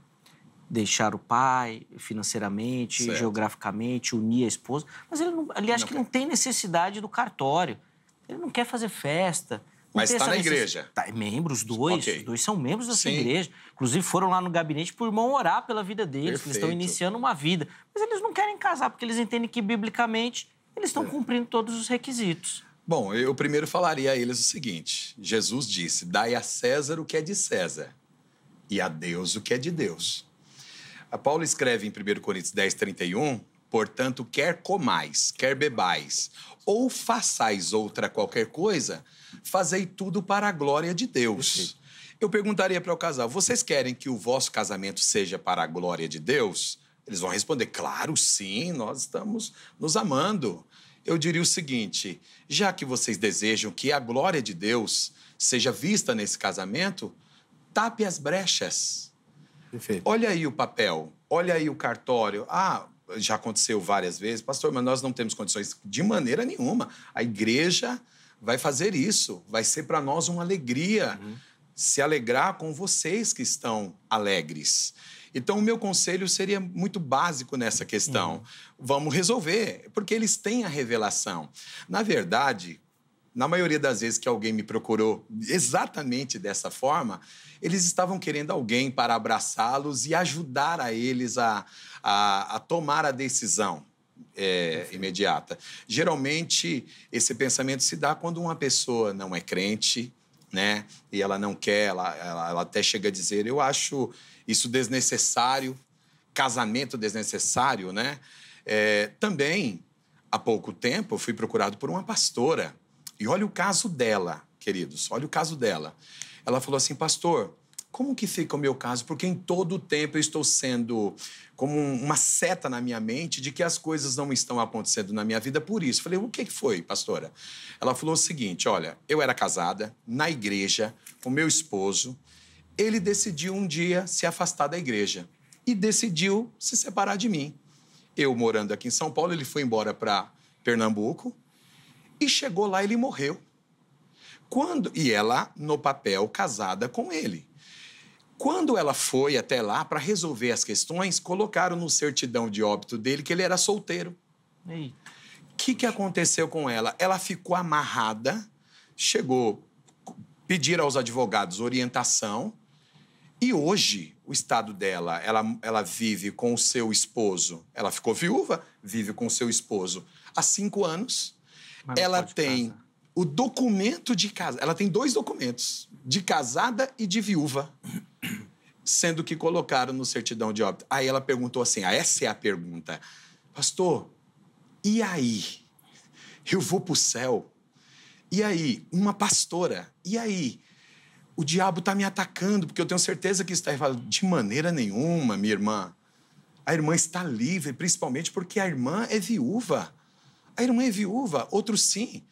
Deixar o pai financeiramente, Certo. geograficamente, unir a esposa. Mas ele acha que não tem necessidade do cartório. Ele não quer fazer festa, Mas está na igreja. Tá, membros, os dois são membros dessa Sim. igreja. Inclusive, foram lá no gabinete pro irmão orar pela vida deles, que eles estão Perfeito. iniciando uma vida. Mas eles não querem casar, porque eles entendem que, biblicamente, eles estão cumprindo todos os requisitos. Bom, eu primeiro falaria a eles o seguinte: Jesus disse, dai a César o que é de César e a Deus o que é de Deus. A Paulo escreve em 1 Coríntios 10, 31, portanto, quer comais, quer bebais, ou façais outra qualquer coisa, fazei tudo para a glória de Deus. Perfeito. Eu perguntaria para o casal, vocês querem que o vosso casamento seja para a glória de Deus? Eles vão responder, claro, sim, nós estamos nos amando. Eu diria o seguinte, já que vocês desejam que a glória de Deus seja vista nesse casamento, tape as brechas. Perfeito. Olha aí o papel, olha aí o cartório. Ah, já aconteceu várias vezes, pastor, mas nós não temos condições de maneira nenhuma. A igreja vai fazer isso, vai ser para nós uma alegria, se alegrar com vocês que estão alegres. Então, o meu conselho seria muito básico nessa questão. Vamos resolver, porque eles têm a revelação. Na verdade, na maioria das vezes que alguém me procurou exatamente dessa forma, eles estavam querendo alguém para abraçá-los e ajudar a eles a tomar a decisão imediata. Geralmente, esse pensamento se dá quando uma pessoa não é crente, né? E ela não quer, ela até chega a dizer, eu acho isso desnecessário, casamento desnecessário, né? Também, há pouco tempo, eu fui procurado por uma pastora. E olha o caso dela, queridos, olha o caso dela. Ela falou assim, pastor, como que fica o meu caso? Porque em todo o tempo eu estou sendo como uma seta na minha mente de que as coisas não estão acontecendo na minha vida por isso. Falei, o que foi, pastora? Ela falou o seguinte, olha, eu era casada na igreja com meu esposo, ele decidiu um dia se afastar da igreja e decidiu se separar de mim. Eu morando aqui em São Paulo, ele foi embora para Pernambuco e chegou lá, ele morreu. E ela, no papel, casada com ele. Quando ela foi até lá para resolver as questões, colocaram no certidão de óbito dele que ele era solteiro. O que aconteceu com ela? Ela ficou amarrada, chegou a pedir aos advogados orientação e hoje o estado dela, ela vive com o seu esposo. Ela ficou viúva, vive com o seu esposo há 5 anos. Ela tem o documento de casa. Ela tem 2 documentos, de casada e de viúva, sendo que colocaram no certidão de óbito. Aí ela perguntou assim, essa é a pergunta, pastor, e aí? Eu vou para o céu? E aí? Uma pastora, e aí? O diabo está me atacando, porque eu tenho certeza que está errado. De maneira nenhuma, minha irmã. A irmã está livre, principalmente porque a irmã é viúva. A irmã é viúva, outros sim.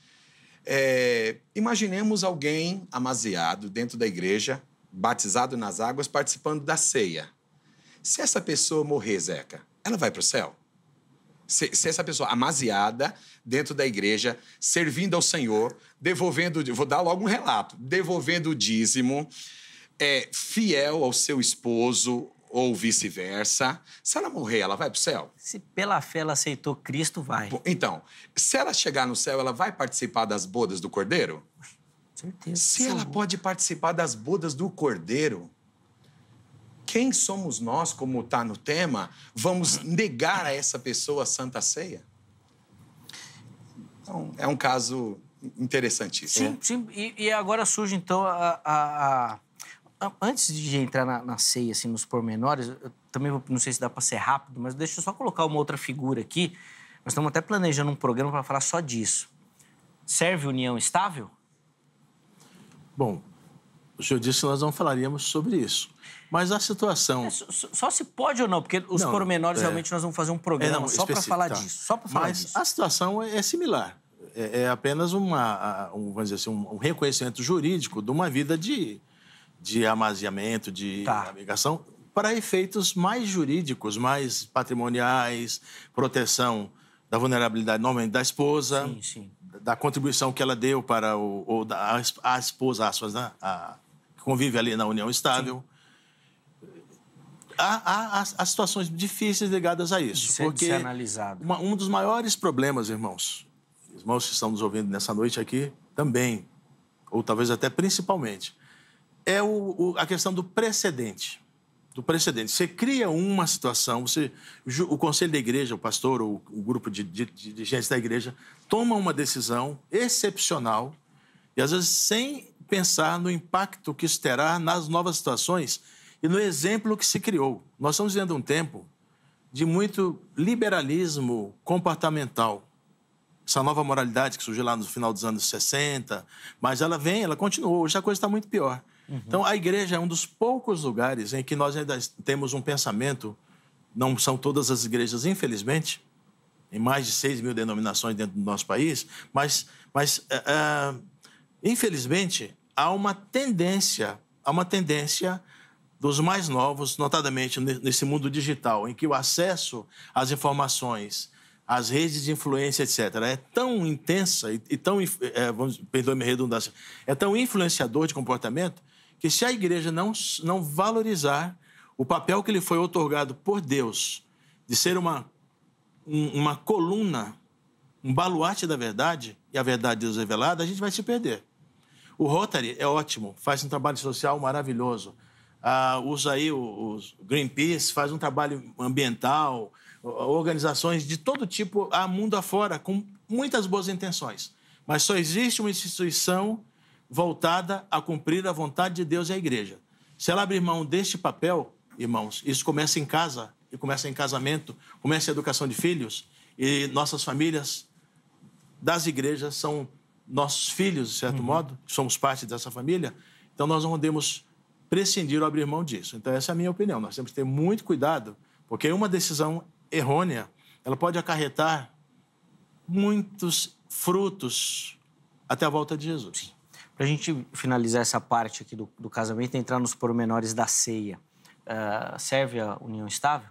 Imaginemos alguém amaziado dentro da igreja, batizado nas águas, participando da ceia. Se essa pessoa morrer, Zeca, ela vai para o céu? Se essa pessoa amaziada dentro da igreja, servindo ao Senhor, devolvendo, vou dar logo um relato, devolvendo o dízimo, fiel ao seu esposo ou vice-versa, se ela morrer, ela vai para o céu? Se pela fé ela aceitou Cristo, vai. Então, se ela chegar no céu, ela vai participar das bodas do Cordeiro? Certeza. Se ela pode participar das bodas do Cordeiro, quem somos nós, como está no tema, vamos negar a essa pessoa a Santa Ceia? Então, é um caso interessantíssimo. Sim. E agora surge, então, antes de entrar na ceia, assim, nos pormenores, eu também não sei se dá para ser rápido, mas deixa eu só colocar uma outra figura aqui. Nós estamos até planejando um programa para falar só disso. Serve união estável? Bom, o senhor disse que nós não falaríamos sobre isso. Mas a situação... Só se pode ou não, porque os pormenores realmente nós vamos fazer um programa só para falar disso. Só para falar disso. Mas a situação é similar. É apenas vamos dizer assim, um reconhecimento jurídico de uma vida de amaziamento, de navegação, para efeitos mais jurídicos, mais patrimoniais, proteção da vulnerabilidade, normalmente da esposa, da contribuição que ela deu para a esposa, aspas, né? Que convive ali na união estável. Há situações difíceis ligadas a isso. De ser analisado. Um dos maiores problemas, irmãos que estão nos ouvindo nessa noite aqui, também ou talvez até principalmente, é a questão do precedente. Do precedente. Você cria uma situação, o conselho da igreja, o pastor ou o grupo de dirigentes da igreja toma uma decisão excepcional e, às vezes, sem pensar no impacto que isso terá nas novas situações e no exemplo que se criou. Nós estamos vivendo um tempo de muito liberalismo comportamental. Essa nova moralidade que surgiu lá no final dos anos 60, mas ela continuou. Hoje a coisa está muito pior. Então, a igreja é um dos poucos lugares em que nós ainda temos um pensamento, não são todas as igrejas, infelizmente, em mais de 6 mil denominações dentro do nosso país, mas infelizmente, há uma tendência dos mais novos, notadamente nesse mundo digital, em que o acesso às informações, às redes de influência, etc., é tão intensa e tão, perdoe-me a redundância, é tão influenciador de comportamento, que se a igreja não valorizar o papel que lhe foi outorgado por Deus, de ser uma coluna, um baluarte da verdade, e a verdade de Deus revelada, a gente vai se perder. O Rotary é ótimo, faz um trabalho social maravilhoso. Usa aí os Greenpeace, faz um trabalho ambiental, organizações de todo tipo, mundo afora, com muitas boas intenções. Mas só existe uma instituição voltada a cumprir a vontade de Deus e a igreja. Se ela abrir mão deste papel, irmãos, isso começa em casa, e começa em casamento, começa em educação de filhos, e nossas famílias das igrejas são nossos filhos, de certo modo, somos parte dessa família, então nós não podemos prescindir ou abrir mão disso. Então essa é a minha opinião, nós temos que ter muito cuidado, porque uma decisão errônea, ela pode acarretar muitos frutos até a volta de Jesus. Sim. Para a gente finalizar essa parte aqui do casamento e entrar nos pormenores da ceia, serve a união estável?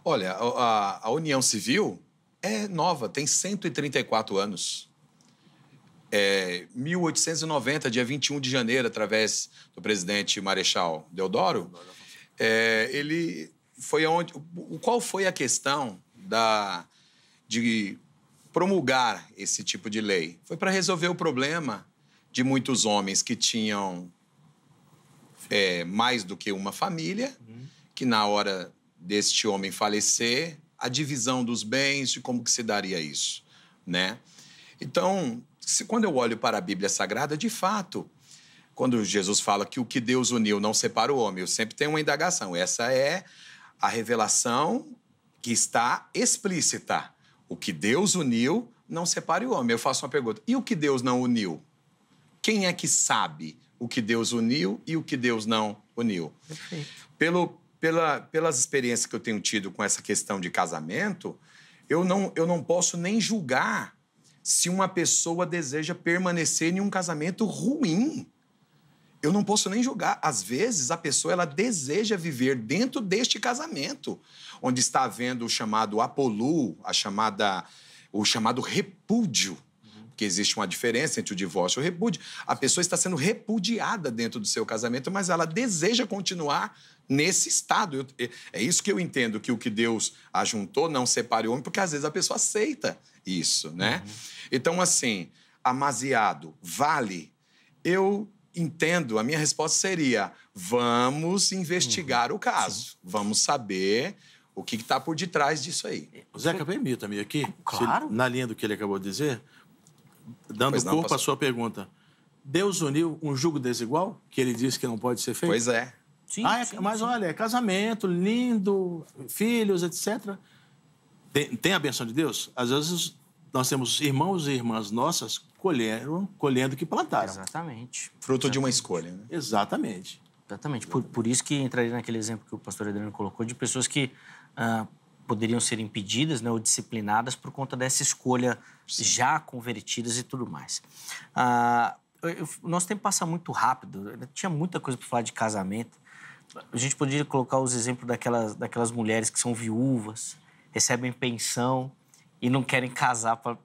Olha, a união civil é nova, tem 134 anos. 1890, dia 21 de janeiro, através do presidente Marechal Deodoro, ele foi onde... Qual foi a questão de promulgar esse tipo de lei? Foi para resolver o problema de muitos homens que tinham mais do que uma família, que na hora deste homem falecer, a divisão dos bens, de como que se daria isso, né? Então, quando eu olho para a Bíblia Sagrada, de fato, quando Jesus fala que o que Deus uniu não separa o homem, eu sempre tenho uma indagação. Essa é a revelação que está explícita. O que Deus uniu não separa o homem. Eu faço uma pergunta. E o que Deus não uniu? Quem é que sabe o que Deus uniu e o que Deus não uniu? Perfeito. Pelas experiências que eu tenho tido com essa questão de casamento, eu não posso nem julgar se uma pessoa deseja permanecer em um casamento ruim. Eu não posso nem julgar. Às vezes, a pessoa ela deseja viver dentro deste casamento, onde está havendo o chamado apolu, o chamado repúdio, porque existe uma diferença entre o divórcio e o repúdio. A pessoa está sendo repudiada dentro do seu casamento, mas ela deseja continuar nesse estado. É isso que eu entendo, que o que Deus ajuntou não separe o homem, porque às vezes a pessoa aceita isso, né? Então, assim, amaziado, vale? Eu entendo, a minha resposta seria, vamos investigar o caso. Vamos saber o que está por detrás disso aí. Zeca, permita-me aqui, Claro. na linha do que ele acabou de dizer, dando corpo à sua pergunta. Deus uniu um jugo desigual, que ele disse que não pode ser feito? Pois é. Sim, Mas olha, é casamento, lindo, filhos, etc. Tem a bênção de Deus? Às vezes nós temos irmãos e irmãs nossas colhendo o que plantaram. Exatamente. Fruto de uma escolha, né? Exatamente. Exatamente. Por isso que entraria naquele exemplo que o pastor Adriano colocou, de pessoas que poderiam ser impedidas, né, ou disciplinadas por conta dessa escolha, já convertidas e tudo mais. O nosso tempo passa muito rápido. Tinha muita coisa para falar de casamento. A gente poderia colocar os exemplos daquelas mulheres que são viúvas, recebem pensão e não querem casar para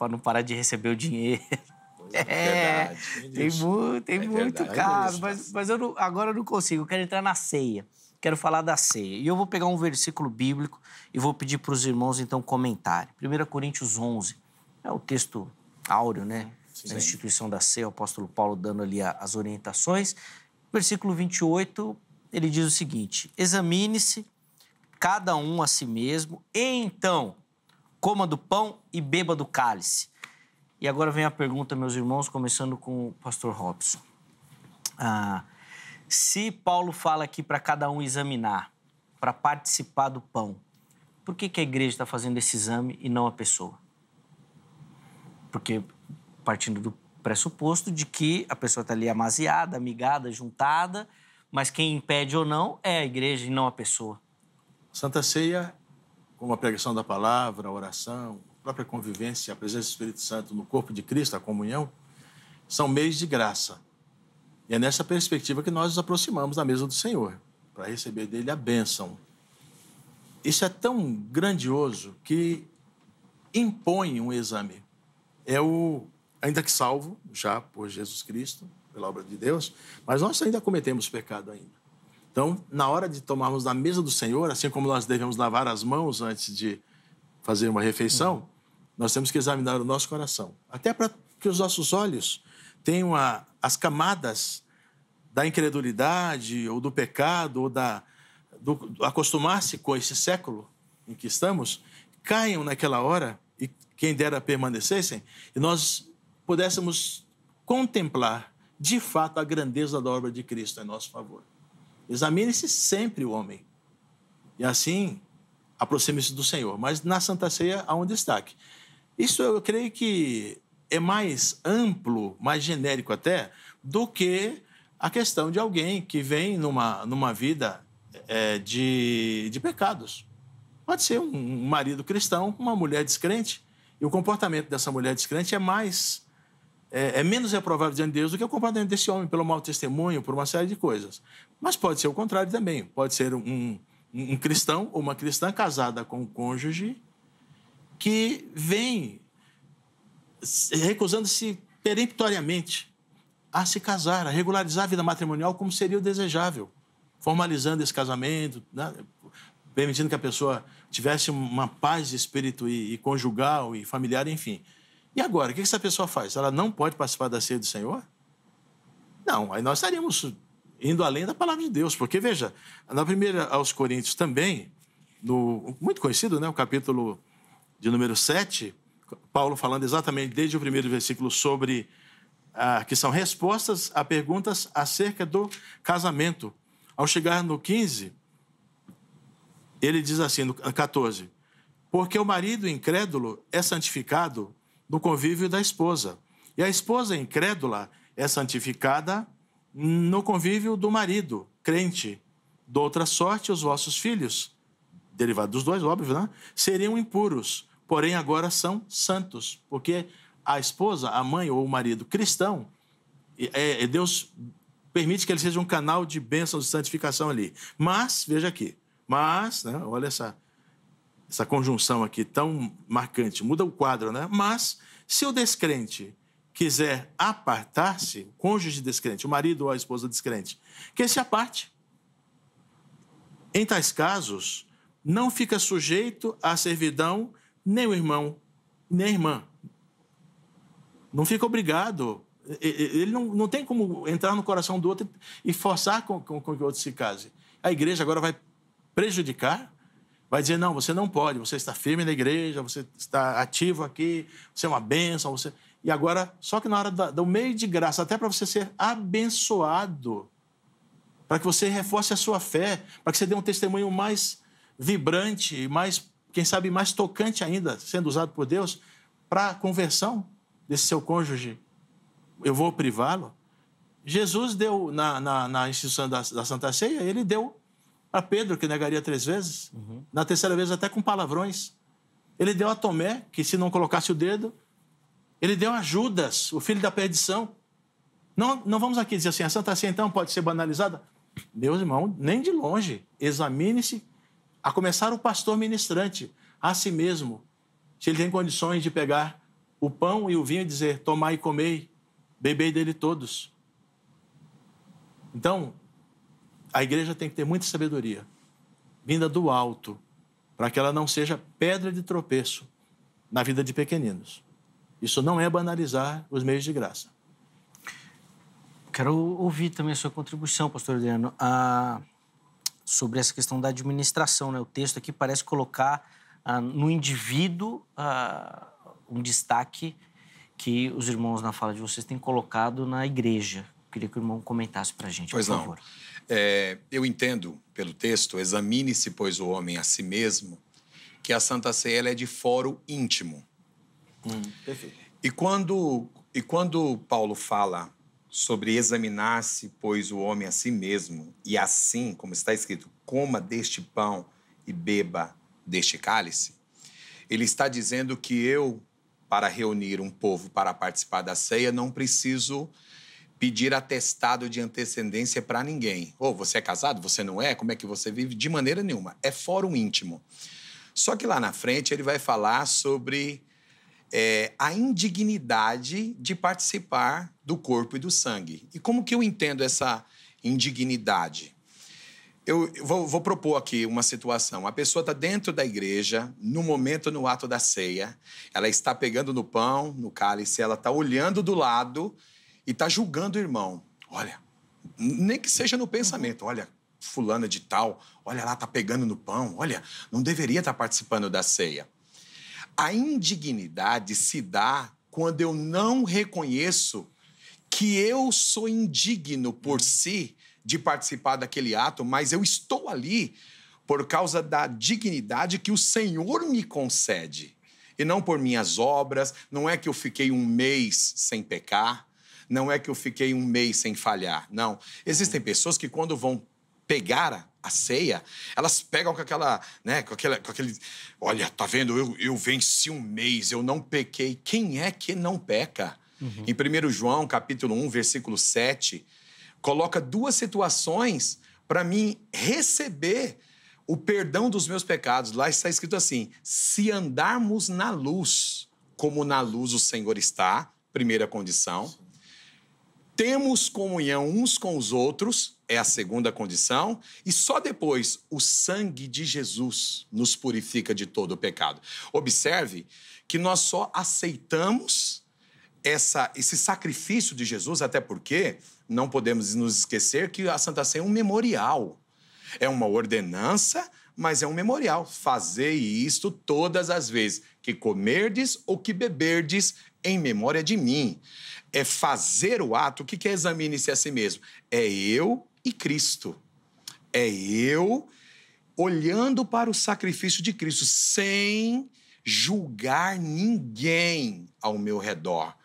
não parar de receber o dinheiro. Verdade. Tem muito caso, mas agora eu não consigo. Eu quero entrar na ceia. Quero falar da ceia. E eu vou pegar um versículo bíblico e vou pedir para os irmãos, então, comentarem. 1 Coríntios 11. É o texto áureo, né? a instituição da ceia, o apóstolo Paulo dando ali as orientações. Versículo 28, ele diz o seguinte: examine-se cada um a si mesmo, e então coma do pão e beba do cálice. E agora vem a pergunta, meus irmãos, começando com o pastor Robson. Se Paulo fala aqui para cada um examinar, para participar do pão, por que a igreja está fazendo esse exame e não a pessoa? Porque partindo do pressuposto de que a pessoa está ali amaziada, amigada, juntada, mas quem impede ou não é a igreja e não a pessoa. Santa Ceia, como a pregação da palavra, a oração, a própria convivência, a presença do Espírito Santo no corpo de Cristo, a comunhão, são meios de graça. E é nessa perspectiva que nós nos aproximamos da mesa do Senhor, para receber dele a bênção. Isso é tão grandioso que impõe um exame. Ainda que salvo, já por Jesus Cristo, pela obra de Deus, mas nós ainda cometemos pecado ainda. Então, na hora de tomarmos da mesa do Senhor, assim como nós devemos lavar as mãos antes de fazer uma refeição, nós temos que examinar o nosso coração. Até para que os nossos olhos tenham as camadas da incredulidade, ou do pecado, ou do acostumar-se com esse século em que estamos, caiam naquela hora, e quem dera permanecessem, e nós pudéssemos contemplar, de fato, a grandeza da obra de Cristo em nosso favor. Examine-se sempre o homem. E assim, aproxime-se do Senhor. Mas na Santa Ceia há um destaque. Isso eu creio que é mais amplo, mais genérico até, do que a questão de alguém que vem numa vida de pecados. Pode ser um marido cristão, uma mulher descrente, e o comportamento dessa mulher descrente é menos reprovável diante de Deus do que o comportamento desse homem, pelo mau testemunho, por uma série de coisas. Mas pode ser o contrário também. Pode ser um cristão ou uma cristã casada com um cônjuge que vem recusando-se peremptoriamente a se casar, a regularizar a vida matrimonial como seria o desejável, formalizando esse casamento, né? Permitindo que a pessoa tivesse uma paz de espírito e conjugal e familiar, enfim. E agora, o que essa pessoa faz? Ela não pode participar da ceia do Senhor? Não, aí nós estaríamos indo além da palavra de Deus, porque, veja, na primeira aos Coríntios também, muito conhecido, né, o capítulo de número 7, Paulo falando exatamente desde o primeiro versículo sobre que são respostas a perguntas acerca do casamento. Ao chegar no 15, ele diz assim, no 14, porque o marido incrédulo é santificado no convívio da esposa, e a esposa incrédula é santificada no convívio do marido, crente. De outra sorte, os vossos filhos, derivados dos dois, óbvio, né? Seriam impuros, porém agora são santos, porque a esposa, a mãe ou o marido cristão, Deus permite que ele seja um canal de bênção, de santificação ali. Mas, veja aqui, né, olha essa conjunção aqui tão marcante, muda o quadro, né? Mas, se o descrente quiser apartar-se, o cônjuge descrente, o marido ou a esposa descrente, que se aparte. Em tais casos, não fica sujeito à servidão nem o irmão, nem a irmã. Não fica obrigado. Ele não tem como entrar no coração do outro e forçar com que o outro se case. A igreja agora vai prejudicar, vai dizer, não, você não pode, você está firme na igreja, você está ativo aqui, você é uma bênção, E agora, só que na hora do meio de graça, até para você ser abençoado, para que você reforce a sua fé, para que você dê um testemunho mais vibrante, mais, quem sabe, mais tocante ainda, sendo usado por Deus, para a conversão desse seu cônjuge, eu vou privá-lo? Jesus deu, na instituição da Santa Ceia, ele deu para Pedro, que negaria 3 vezes, na terceira vez até com palavrões. Ele deu a Tomé, que se não colocasse o dedo, ele deu a Judas, o filho da perdição. Não vamos aqui dizer assim, a Santa Ceia então pode ser banalizada? Meus irmãos, nem de longe. Examine-se, a começar o pastor ministrante, a si mesmo, se ele tem condições de pegar o pão e o vinho e dizer, tomai e comei, bebei dele todos. Então, a igreja tem que ter muita sabedoria, vinda do alto, para que ela não seja pedra de tropeço na vida de pequeninos. Isso não é banalizar os meios de graça. Quero ouvir também a sua contribuição, pastor Adriano, sobre essa questão da administração, né? O texto aqui parece colocar no indivíduo um destaque que os irmãos, na fala de vocês, têm colocado na igreja. Queria que o irmão comentasse para a gente, por favor. Eu entendo pelo texto, examine-se, pois, o homem a si mesmo, que a Santa Ceia ela é de fórum íntimo. Perfeito. E quando Paulo fala sobre examinar-se, pois, o homem a si mesmo, e assim, como está escrito, coma deste pão e beba deste cálice, ele está dizendo que eu, para reunir um povo para participar da ceia, não preciso pedir atestado de antecedência para ninguém. Você é casado? Você não é? Como é que você vive? De maneira nenhuma. É fórum íntimo. Só que lá na frente ele vai falar sobre a indignidade de participar do corpo e do sangue. E como que eu entendo essa indignidade? Eu vou propor aqui uma situação. A pessoa está dentro da igreja, no ato da ceia, ela está pegando no pão, no cálice, ela está olhando do lado e está julgando o irmão. Olha, nem que seja no pensamento, olha, fulana de tal, olha lá, está pegando no pão, olha, não deveria estar participando da ceia. A indignidade se dá quando eu não reconheço que eu sou indigno por si de participar daquele ato, mas eu estou ali por causa da dignidade que o Senhor me concede. E não por minhas obras, não é que eu fiquei um mês sem pecar, não é que eu fiquei um mês sem falhar, não. Existem pessoas que quando vão pegar a ceia, elas pegam com aquela, né, com aquele, olha, tá vendo, eu venci um mês, eu não pequei. Quem é que não peca? Em 1 João, capítulo 1, versículo 7, coloca duas situações para mim receber o perdão dos meus pecados. Lá está escrito assim, se andarmos na luz, como na luz o Senhor está, primeira condição. Temos comunhão uns com os outros, é a segunda condição. E só depois o sangue de Jesus nos purifica de todo o pecado. Observe que nós só aceitamos esse sacrifício de Jesus, até porque não podemos nos esquecer que a Santa Ceia é um memorial. É uma ordenança, mas é um memorial. Fazei isto todas as vezes que comerdes ou que beberdes em memória de mim. É fazer o ato. O que é examine-se a si mesmo? É eu e Cristo. É eu olhando para o sacrifício de Cristo, sem julgar ninguém ao meu redor.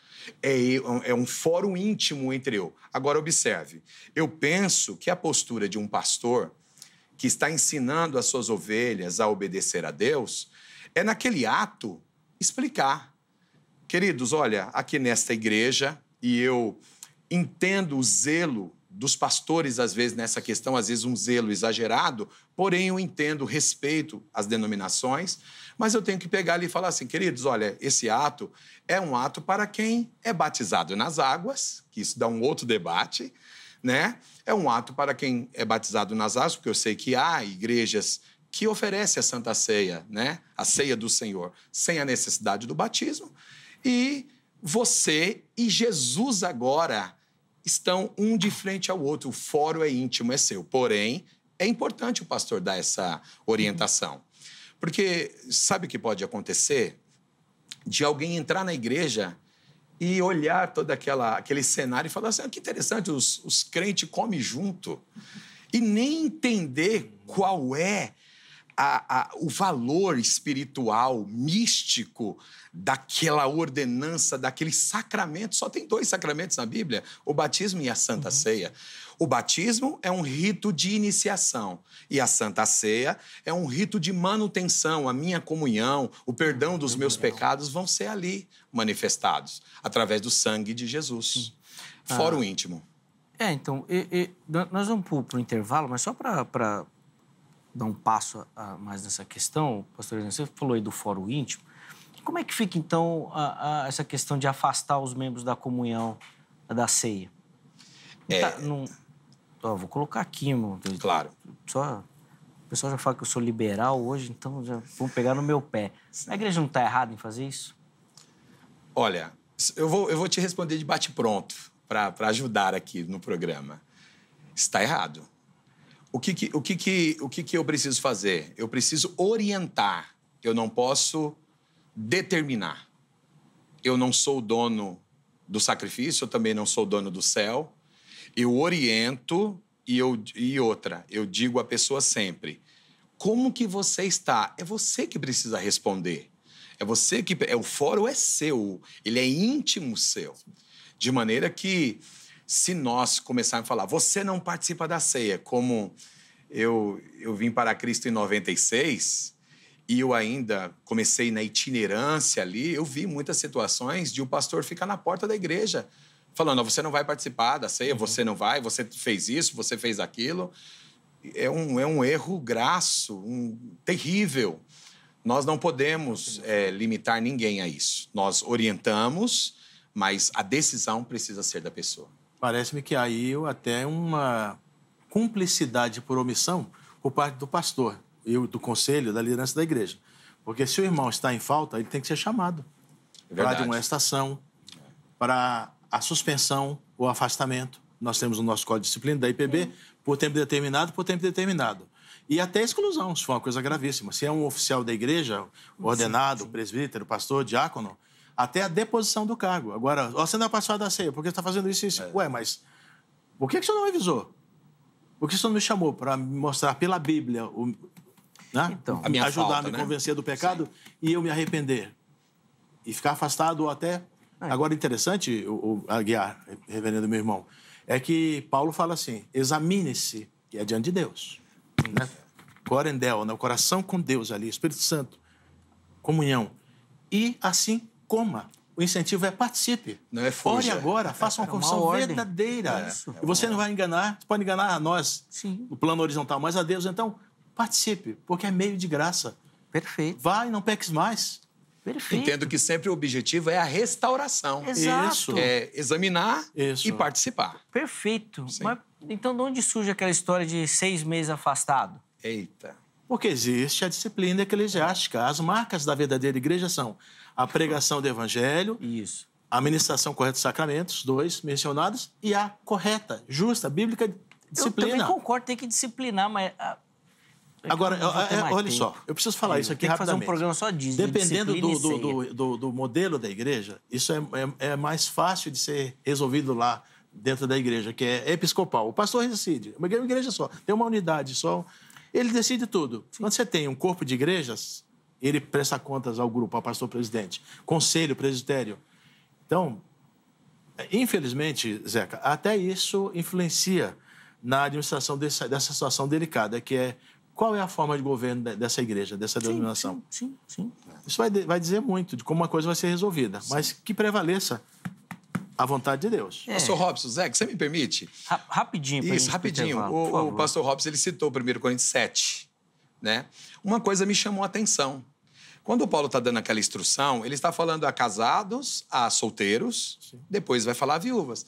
É um fórum íntimo entre eu. Agora, observe, eu penso que a postura de um pastor que está ensinando as suas ovelhas a obedecer a Deus é, naquele ato, explicar. Queridos, olha, aqui nesta igreja, e eu entendo o zelo dos pastores, às vezes, nessa questão, às vezes um zelo exagerado, porém eu entendo, respeito as denominações, mas eu tenho que pegar ali e falar assim, queridos, olha, esse ato é um ato para quem é batizado nas águas, que isso dá um outro debate, né? É um ato para quem é batizado nas águas, porque eu sei que há igrejas que oferecem a Santa Ceia, né? A ceia do Senhor, sem a necessidade do batismo. E você e Jesus agora estão um de frente ao outro. O fórum é íntimo, é seu. Porém, é importante o pastor dar essa orientação. Porque sabe o que pode acontecer? De alguém entrar na igreja e olhar todo aquele cenário e falar assim, que interessante, os crentes comem junto. E nem entender qual é o valor espiritual, místico daquela ordenança, daquele sacramento. Só tem 2 sacramentos na Bíblia, o batismo e a Santa Ceia. O batismo é um rito de iniciação e a Santa Ceia é um rito de manutenção. A minha comunhão, o perdão dos meus pecados vão ser ali manifestados, através do sangue de Jesus. Fora o íntimo. Então, nós vamos para o intervalo, mas só para dar um passo mais nessa questão, pastor, você falou aí do fórum íntimo. Como é que fica, então, essa questão de afastar os membros da comunhão da ceia? Vou colocar aqui, irmão. Claro. O pessoal já fala que eu sou liberal hoje, então já vão pegar no meu pé. A igreja não está errada em fazer isso? Olha, eu vou te responder de bate-pronto para ajudar aqui no programa. Está errado. O que eu preciso fazer? Eu preciso orientar. Eu não posso determinar. Eu não sou o dono do sacrifício, eu também não sou o dono do céu. Eu oriento e outra, eu digo à pessoa sempre, como que você está? É você que precisa responder. É você que... o fórum é seu, ele é íntimo seu. De maneira que, se nós começarmos a falar, você não participa da ceia, como eu vim para Cristo em 96, e eu ainda comecei na itinerância ali, eu vi muitas situações de o pastor ficar na porta da igreja, falando, você não vai participar da ceia, você não vai, você fez isso, você fez aquilo. É um erro grasso, terrível. Nós não podemos limitar ninguém a isso. Nós orientamos, mas a decisão precisa ser da pessoa. Parece-me que aí até uma cumplicidade por omissão por parte do pastor e do conselho, da liderança da igreja. Porque se o irmão está em falta, ele tem que ser chamado para a admoestação, para a suspensão ou afastamento. Nós temos o nosso código de disciplina da IPB, por tempo determinado. E até exclusão, se for uma coisa gravíssima. Se é um oficial da igreja, ordenado, presbítero, pastor, diácono, até a deposição do cargo. Agora, você não é pastor da ceia, por que você está fazendo isso e isso? Ué, mas por que o senhor não avisou? Por que o senhor não me chamou para me mostrar pela Bíblia, né? Então, a minha ajudar falta, a me né? convencer do pecado e eu me arrepender? E ficar afastado ou até... Agora, interessante, o Aguiar, reverendo meu irmão, é que Paulo fala assim, examine-se, que é diante de Deus. Né? Corendel, né? O coração com Deus ali, Espírito Santo, comunhão. E assim coma. O incentivo é participe. Não é fuja. Ore agora, faça uma confissão verdadeira. E você não vai enganar, você pode enganar a nós, no plano horizontal, mas a Deus, então, participe, porque é meio de graça. Perfeito. Vai, não peques mais. Perfeito. Entendo que sempre o objetivo é a restauração. Exato. Isso. É examinar Isso. e participar. Perfeito. Sim. Mas, então, de onde surge aquela história de 6 meses afastado? Eita. Porque existe a disciplina eclesiástica. As marcas da verdadeira igreja são a pregação do evangelho, Isso. a ministração correta dos sacramentos, 2 mencionados, e a correta, justa, bíblica disciplina. Eu também concordo, tem que disciplinar, mas... Agora, olha só, eu preciso falar isso aqui tem que fazer um rapidamente. programa só disso. Dependendo de disciplina e ceia. do modelo da igreja, isso é mais fácil de ser resolvido lá dentro da igreja, que é episcopal. O pastor decide, uma igreja só, tem uma unidade só, ele decide tudo. Quando você tem um corpo de igrejas, ele presta contas ao grupo, ao pastor presidente, conselho, presbitério. Então, infelizmente, Zeca, até isso influencia na administração dessa situação delicada, que é qual é a forma de governo dessa igreja, dessa denominação. Sim. Isso vai dizer muito de como uma coisa vai ser resolvida, mas que prevaleça a vontade de Deus. Pastor Robson, Zé, você me permite? Rapidinho. Isso, rapidinho. O pastor Robson, ele citou 1 Coríntios 7, né? Uma coisa me chamou a atenção. Quando o Paulo está dando aquela instrução, ele está falando a casados, a solteiros, depois vai falar a viúvas.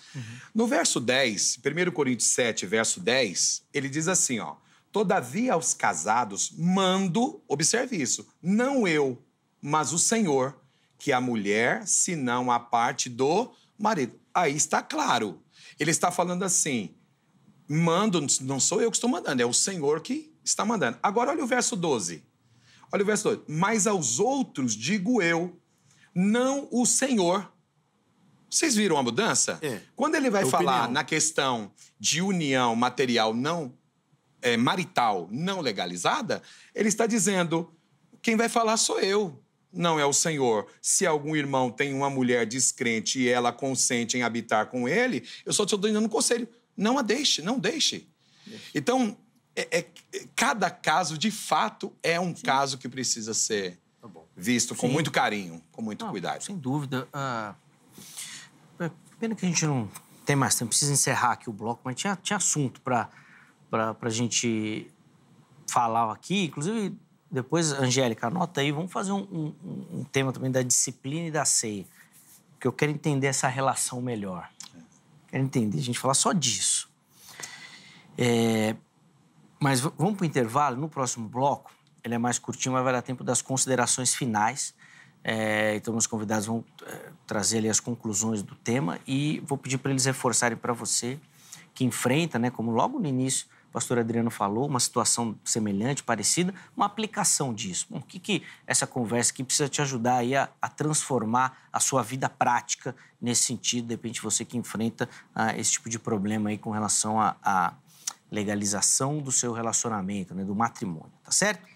No verso 10, 1 Coríntios 7, verso 10, ele diz assim, ó, todavia aos casados mando, observe isso, não eu, mas o Senhor, que a mulher, senão a parte do marido. Aí está claro. Ele está falando assim, mando, não sou eu que estou mandando, é o Senhor que está mandando. Agora olha o verso 12. Olha o verso 12. Mas aos outros digo eu, não o Senhor. Vocês viram a mudança? Quando ele vai falar na questão de união material não marital não legalizada, ele está dizendo, quem vai falar sou eu, não é o Senhor. Se algum irmão tem uma mulher descrente e ela consente em habitar com ele, eu só estou dando um conselho, não a deixe, não deixe. Então, cada caso, de fato, é um caso que precisa ser visto com muito carinho, com muito cuidado. Sem dúvida. Pena que a gente não tem mais tempo, precisa encerrar aqui o bloco, mas tinha assunto para a gente falar aqui. Inclusive, depois, Angélica, anota aí, vamos fazer um tema também da disciplina e da ceia, porque eu quero entender essa relação melhor. Quero entender, a gente falar só disso. Mas vamos para o intervalo. No próximo bloco, ele é mais curtinho, mas vai dar tempo das considerações finais Então, meus convidados vão trazer ali as conclusões do tema e vou pedir para eles reforçarem para você que enfrenta, né, como logo no início o pastor Adriano falou, uma situação semelhante, parecida, uma aplicação disso. Bom, o que essa conversa aqui precisa te ajudar aí a transformar a sua vida prática nesse sentido, de repente você que enfrenta esse tipo de problema aí com relação à legalização do seu relacionamento, né, do matrimônio, tá certo?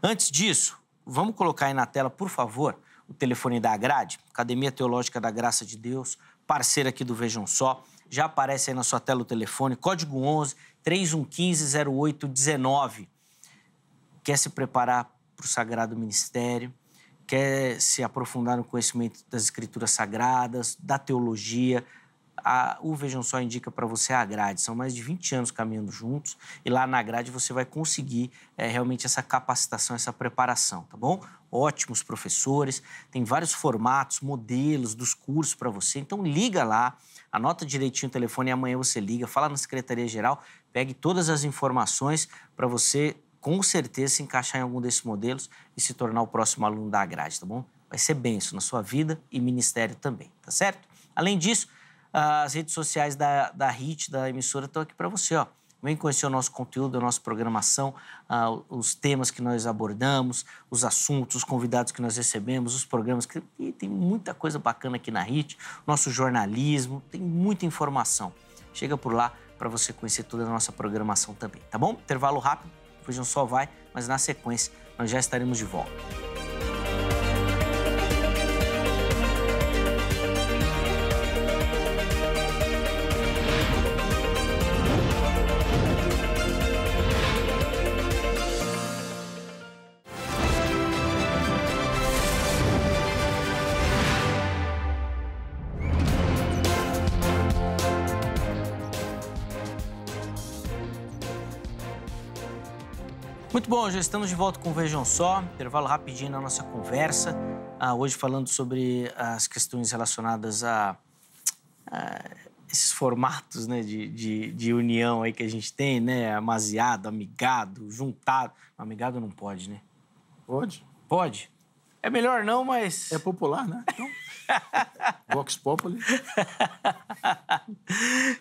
Antes disso, vamos colocar aí na tela, por favor, o telefone da Agrade, Academia Teológica da Graça de Deus, parceira aqui do Vejam Só. Já aparece aí na sua tela o telefone, código 11 3115 0819. Quer se preparar para o Sagrado Ministério, quer se aprofundar no conhecimento das Escrituras Sagradas, da teologia, o Vejam Só indica para você a Agrade. São mais de 20 anos caminhando juntos e lá na Agrade você vai conseguir realmente essa capacitação, essa preparação, tá bom? Ótimos professores, tem vários formatos, modelos dos cursos para você. Então liga lá, anota direitinho o telefone e amanhã você liga, fala na Secretaria-Geral, pegue todas as informações para você com certeza se encaixar em algum desses modelos e se tornar o próximo aluno da Agrade, tá bom? Vai ser bênção na sua vida e ministério também, tá certo? Além disso, as redes sociais da HIT, da emissora, estão aqui para você, ó. Vem conhecer o nosso conteúdo, a nossa programação, os temas que nós abordamos, os assuntos, os convidados que nós recebemos, os programas. E tem muita coisa bacana aqui na HIT, nosso jornalismo, tem muita informação. Chega por lá para você conhecer toda a nossa programação também, tá bom? Intervalo rápido, o Vejam Só vai, mas na sequência nós já estaremos de volta. Muito bom, já estamos de volta com o Vejam Só, intervalo rapidinho na nossa conversa. Hoje falando sobre as questões relacionadas a esses formatos, né, de união aí que a gente tem, né? Amaziado, amigado, juntado. Amigado não pode, né? Pode. Pode? É melhor não, mas... É popular, né? Então, Vox Populi.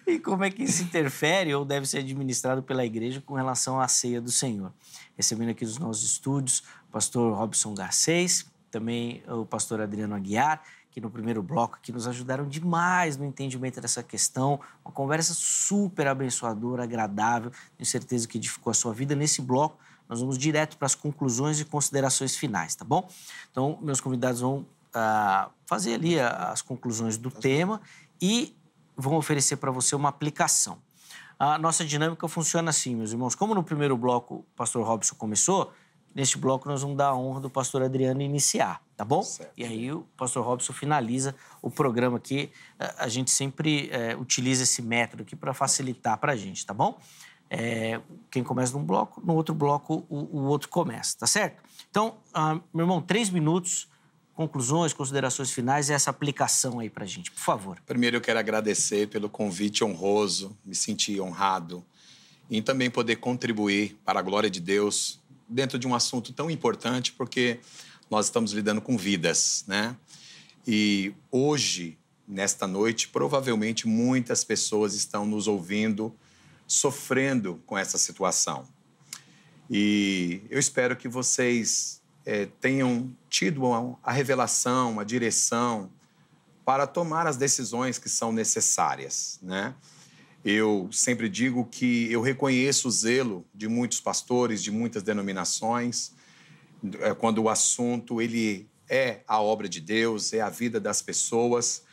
E como é que isso interfere ou deve ser administrado pela igreja com relação à ceia do Senhor? Recebendo aqui nos nossos estúdios o pastor Robson Garcês, também o pastor Adriano Aguiar, que no primeiro bloco aqui nos ajudaram demais no entendimento dessa questão. Uma conversa super abençoadora, agradável, tenho certeza que edificou a sua vida. Nesse bloco, nós vamos direto para as conclusões e considerações finais, tá bom? Então, meus convidados vão fazer ali as conclusões do tema e vão oferecer para você uma aplicação. A nossa dinâmica funciona assim, meus irmãos. Como no primeiro bloco o pastor Robson começou, neste bloco nós vamos dar a honra do pastor Adriano iniciar, tá bom? Certo. E aí o pastor Robson finaliza o programa aqui. A gente sempre utiliza esse método aqui para facilitar para a gente, tá bom? Quem começa num bloco, no outro bloco o outro começa, tá certo? Então, meu irmão, 3 minutos, conclusões, considerações finais e essa aplicação aí pra gente, por favor. Primeiro eu quero agradecer pelo convite honroso, me senti honrado em também poder contribuir para a glória de Deus dentro de um assunto tão importante, porque nós estamos lidando com vidas, né? E hoje, nesta noite, provavelmente muitas pessoas estão nos ouvindo sofrendo com essa situação. E eu espero que vocês tenham tido a revelação, a direção para tomar as decisões que são necessárias, né? Eu sempre digo que eu reconheço o zelo de muitos pastores, de muitas denominações, quando o assunto ele é a obra de Deus, é a vida das pessoas,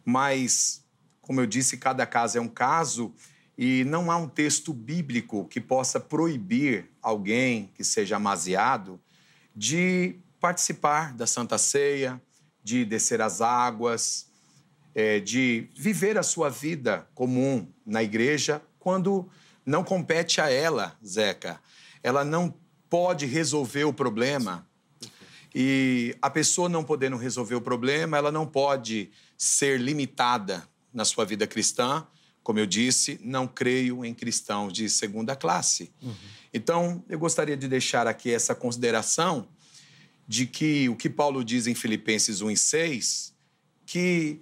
mas, como eu disse, cada caso é um caso e não há um texto bíblico que possa proibir alguém que seja amaziado de participar da Santa Ceia, de descer as águas, de viver a sua vida comum na igreja, quando não compete a ela, Zeca. Ela não pode resolver o problema. E a pessoa não podendo resolver o problema, ela não pode ser limitada na sua vida cristã. Como eu disse, não creio em cristãos de segunda classe. Então, eu gostaria de deixar aqui essa consideração de que o que Paulo diz em Filipenses 1:6, que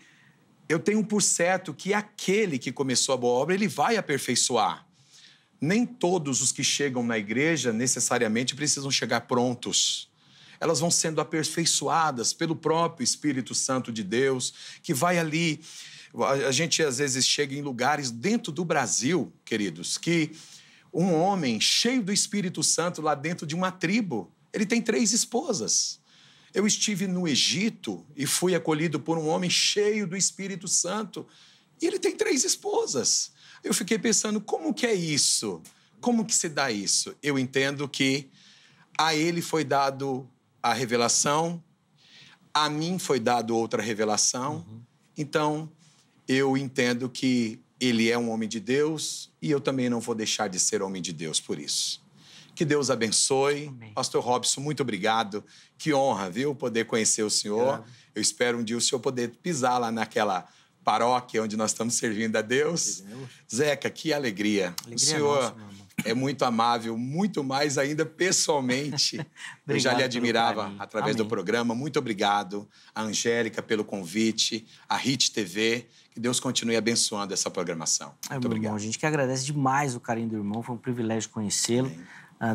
eu tenho por certo que aquele que começou a boa obra, ele vai aperfeiçoar. Nem todos os que chegam na igreja necessariamente precisam chegar prontos. Elas vão sendo aperfeiçoadas pelo próprio Espírito Santo de Deus, que vai ali. A gente, às vezes, chega em lugares dentro do Brasil, queridos, que um homem cheio do Espírito Santo lá dentro de uma tribo, ele tem 3 esposas. Eu estive no Egito e fui acolhido por um homem cheio do Espírito Santo e ele tem 3 esposas. Eu fiquei pensando, como que é isso? Como que se dá isso? Eu entendo que a ele foi dado a revelação, a mim foi dado outra revelação. Então, eu entendo que ele é um homem de Deus e eu também não vou deixar de ser homem de Deus por isso. Que Deus abençoe. Amém. Pastor Robson, muito obrigado. Que honra, viu, poder conhecer o senhor. Obrigado. Eu espero um dia o senhor poder pisar lá naquela paróquia onde nós estamos servindo a Deus. Zeca, que alegria. O senhor nossa, meu irmão. é muito amável, muito mais ainda pessoalmente. Eu já Obrigado lhe pelo admirava carinho. através do Amém. programa. Muito obrigado. A Angélica pelo convite, a HIT TV. Que Deus continue abençoando essa programação. Muito Meu obrigado. irmão, a gente que agradece demais o carinho do irmão, foi um privilégio conhecê-lo.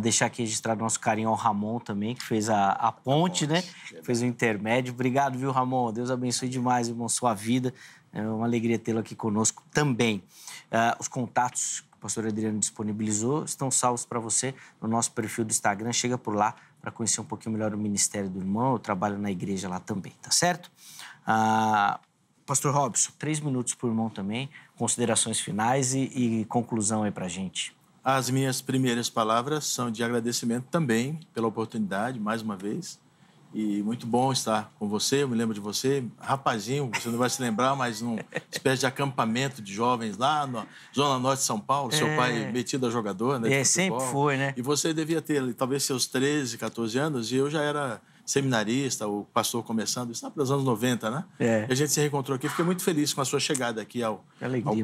Deixar aqui registrado nosso carinho ao Ramon também, que fez a ponte, né? verdade. Fez o intermédio. Obrigado, viu, Ramon? Deus abençoe demais, irmão, sua vida. É uma alegria tê-lo aqui conosco também. Os contatos que o pastor Adriano disponibilizou estão salvos para você no nosso perfil do Instagram. Chega por lá para conhecer um pouquinho melhor o ministério do irmão. Eu trabalho na igreja lá também, tá certo? Pastor Robson, 3 minutos por irmão também, considerações finais e conclusão aí pra gente. As minhas primeiras palavras são de agradecimento também pela oportunidade, mais uma vez. E muito bom estar com você, eu me lembro de você, rapazinho, você não vai se lembrar, mas numa espécie de acampamento de jovens lá na Zona Norte de São Paulo. Seu pai metido a jogador, né? de Sempre futebol. foi, né? E você devia ter talvez seus 13, 14 anos, e eu já era seminarista, o pastor começando, isso lá para os anos 90, né? E a gente se reencontrou aqui, fiquei muito feliz com a sua chegada aqui ao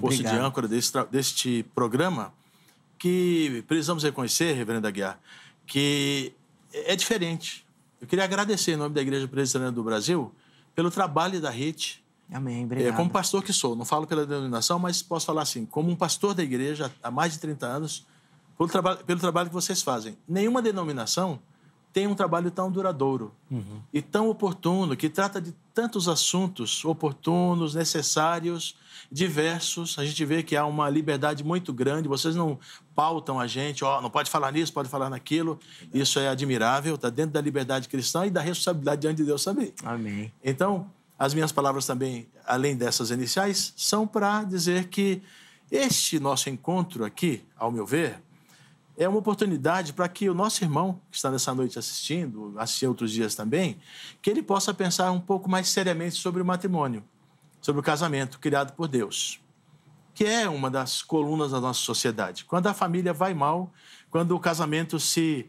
posto de âncora deste programa, que precisamos reconhecer, reverendo Aguiar, que é diferente. Eu queria agradecer em nome da Igreja Presbiteriana do Brasil pelo trabalho da HIT. Amém, obrigado. Como pastor que sou, não falo pela denominação, mas posso falar assim, como um pastor da igreja há mais de 30 anos, pelo trabalho que vocês fazem. Nenhuma denominação tem um trabalho tão duradouro e tão oportuno, que trata de tantos assuntos oportunos, necessários, diversos. A gente vê que há uma liberdade muito grande, vocês não pautam a gente, não pode falar nisso, pode falar naquilo. Isso é admirável, está dentro da liberdade cristã e da responsabilidade diante de Deus também. Amém. Então, as minhas palavras também, além dessas iniciais, são para dizer que este nosso encontro aqui, ao meu ver, é uma oportunidade para que o nosso irmão, que está nessa noite assistindo outros dias também, que ele possa pensar um pouco mais seriamente sobre o matrimônio, sobre o casamento criado por Deus, que é uma das colunas da nossa sociedade. Quando a família vai mal, quando o casamento se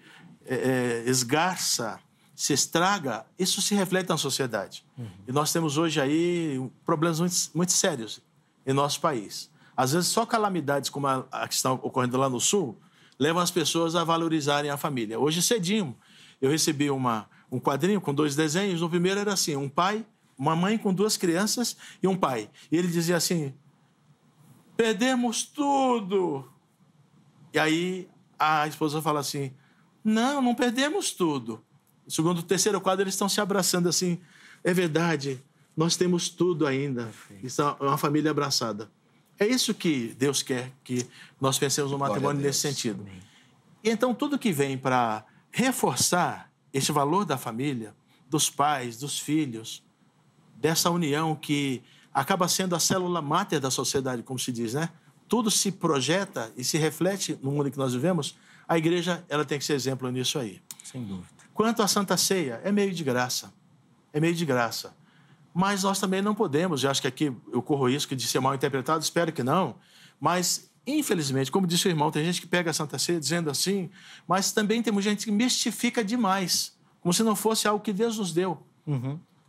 esgarça, se estraga, isso se reflete na sociedade. E nós temos hoje aí problemas muito, muito sérios em nosso país. Às vezes, só calamidades como a que está ocorrendo lá no Sul levam as pessoas a valorizarem a família. Hoje, cedinho, eu recebi um quadrinho com 2 desenhos. O primeiro era assim, um pai, uma mãe com 2 crianças e um pai. E ele dizia assim, perdemos tudo. E aí a esposa fala assim, não perdemos tudo. Segundo o terceiro quadro, eles estão se abraçando assim, é verdade, nós temos tudo ainda. Isso é uma família abraçada. É isso que Deus quer, que nós pensemos no matrimônio nesse sentido. Amém. E então, tudo que vem para reforçar este valor da família, dos pais, dos filhos, dessa união que acaba sendo a célula máter da sociedade, como se diz, né? Tudo se projeta e se reflete no mundo em que nós vivemos. A igreja, ela tem que ser exemplo nisso aí. Sem dúvida. Quanto à Santa Ceia, é meio de graça. É meio de graça. Mas nós também não podemos, eu acho que aqui eu corro risco de ser mal interpretado, espero que não, mas, infelizmente, como disse o irmão, tem gente que pega a Santa Ceia dizendo assim, mas também temos gente que mistifica demais, como se não fosse algo que Deus nos deu.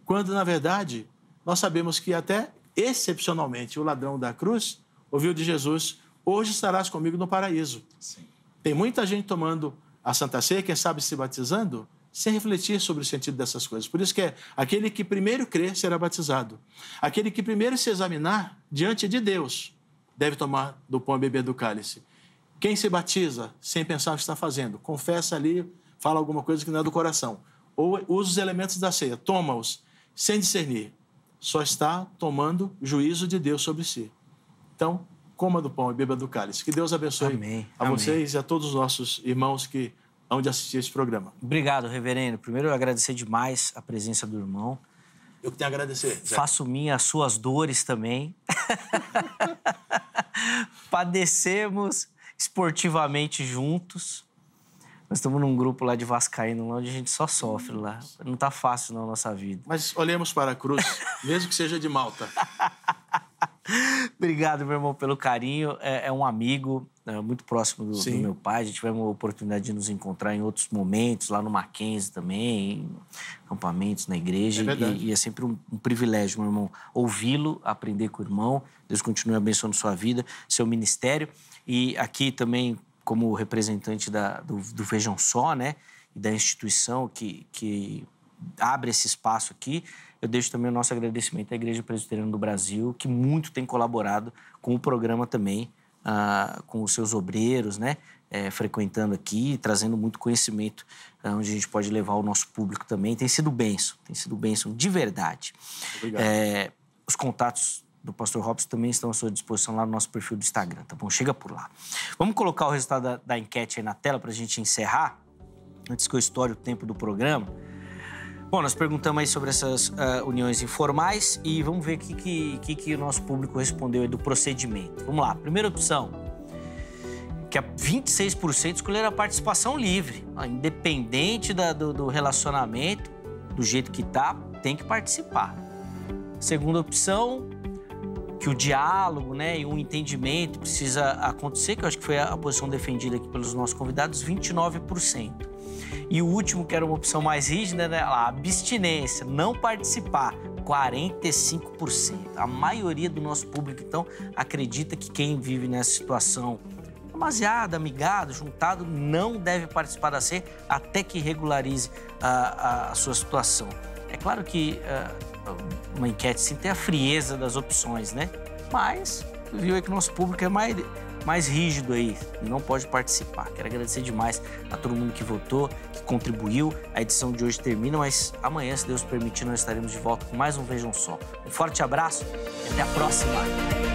Quando, na verdade, nós sabemos que até, excepcionalmente, o ladrão da cruz ouviu de Jesus, hoje estarás comigo no paraíso. Sim. Tem muita gente tomando a Santa Ceia, quem sabe se batizando, sem refletir sobre o sentido dessas coisas. Por isso que aquele que primeiro crê será batizado. Aquele que primeiro se examinar diante de Deus deve tomar do pão e beber do cálice. Quem se batiza sem pensar o que está fazendo, confessa ali, fala alguma coisa que não é do coração, ou usa os elementos da ceia, toma-os sem discernir, só está tomando juízo de Deus sobre si. Então, coma do pão e beba do cálice. Que Deus abençoe Amém. Vocês e a todos os nossos irmãos que hão de assistir esse programa. Obrigado, reverendo. Primeiro, eu agradecer demais a presença do irmão. Eu que tenho a agradecer. Faço minha as suas dores também. Padecemos esportivamente juntos. Nós estamos num grupo lá de vascaíno, onde a gente só sofre lá. Não tá fácil na nossa vida. Mas olhemos para a cruz, mesmo que seja de Malta. Obrigado, meu irmão, pelo carinho. É um amigo muito próximo do meu pai. A gente teve uma oportunidade de nos encontrar em outros momentos, lá no Mackenzie também, em acampamentos, na igreja. E é sempre um privilégio, meu irmão, ouvi-lo, aprender com o irmão. Deus continue abençoando sua vida, seu ministério. E aqui também, como representante do Vejam Só, né? E da instituição que abre esse espaço aqui, eu deixo também o nosso agradecimento à Igreja Presbiteriana do Brasil, que muito tem colaborado com o programa também, com os seus obreiros, né? Frequentando aqui, trazendo muito conhecimento, onde a gente pode levar o nosso público também. Tem sido bênção de verdade. Obrigado. Os contatos do Pastor Robson também estão à sua disposição lá no nosso perfil do Instagram, tá bom? Chega por lá. Vamos colocar o resultado da enquete aí na tela para a gente encerrar, antes que eu estoure o tempo do programa. Bom, nós perguntamos aí sobre essas uniões informais e vamos ver o que o nosso público respondeu aí do procedimento. Vamos lá. Primeira opção, que 26% escolheram a participação livre. Independente do relacionamento, do jeito que tá, tem que participar. Segunda opção, que o diálogo, né, e um entendimento precisa acontecer, que eu acho que foi a posição defendida aqui pelos nossos convidados, 29%. E o último, que era uma opção mais rígida, né, a abstinência, não participar, 45%. A maioria do nosso público, então, acredita que quem vive nessa situação demasiado, amigado, juntado, não deve participar da ceia até que regularize a sua situação. É claro que uma enquete sim tem a frieza das opções, né? Mas viu aí que o nosso público é mais rígido aí, não pode participar. Quero agradecer demais a todo mundo que votou, que contribuiu. A edição de hoje termina, mas amanhã, se Deus permitir, nós estaremos de volta com mais um Vejam Só. Um forte abraço e até a próxima!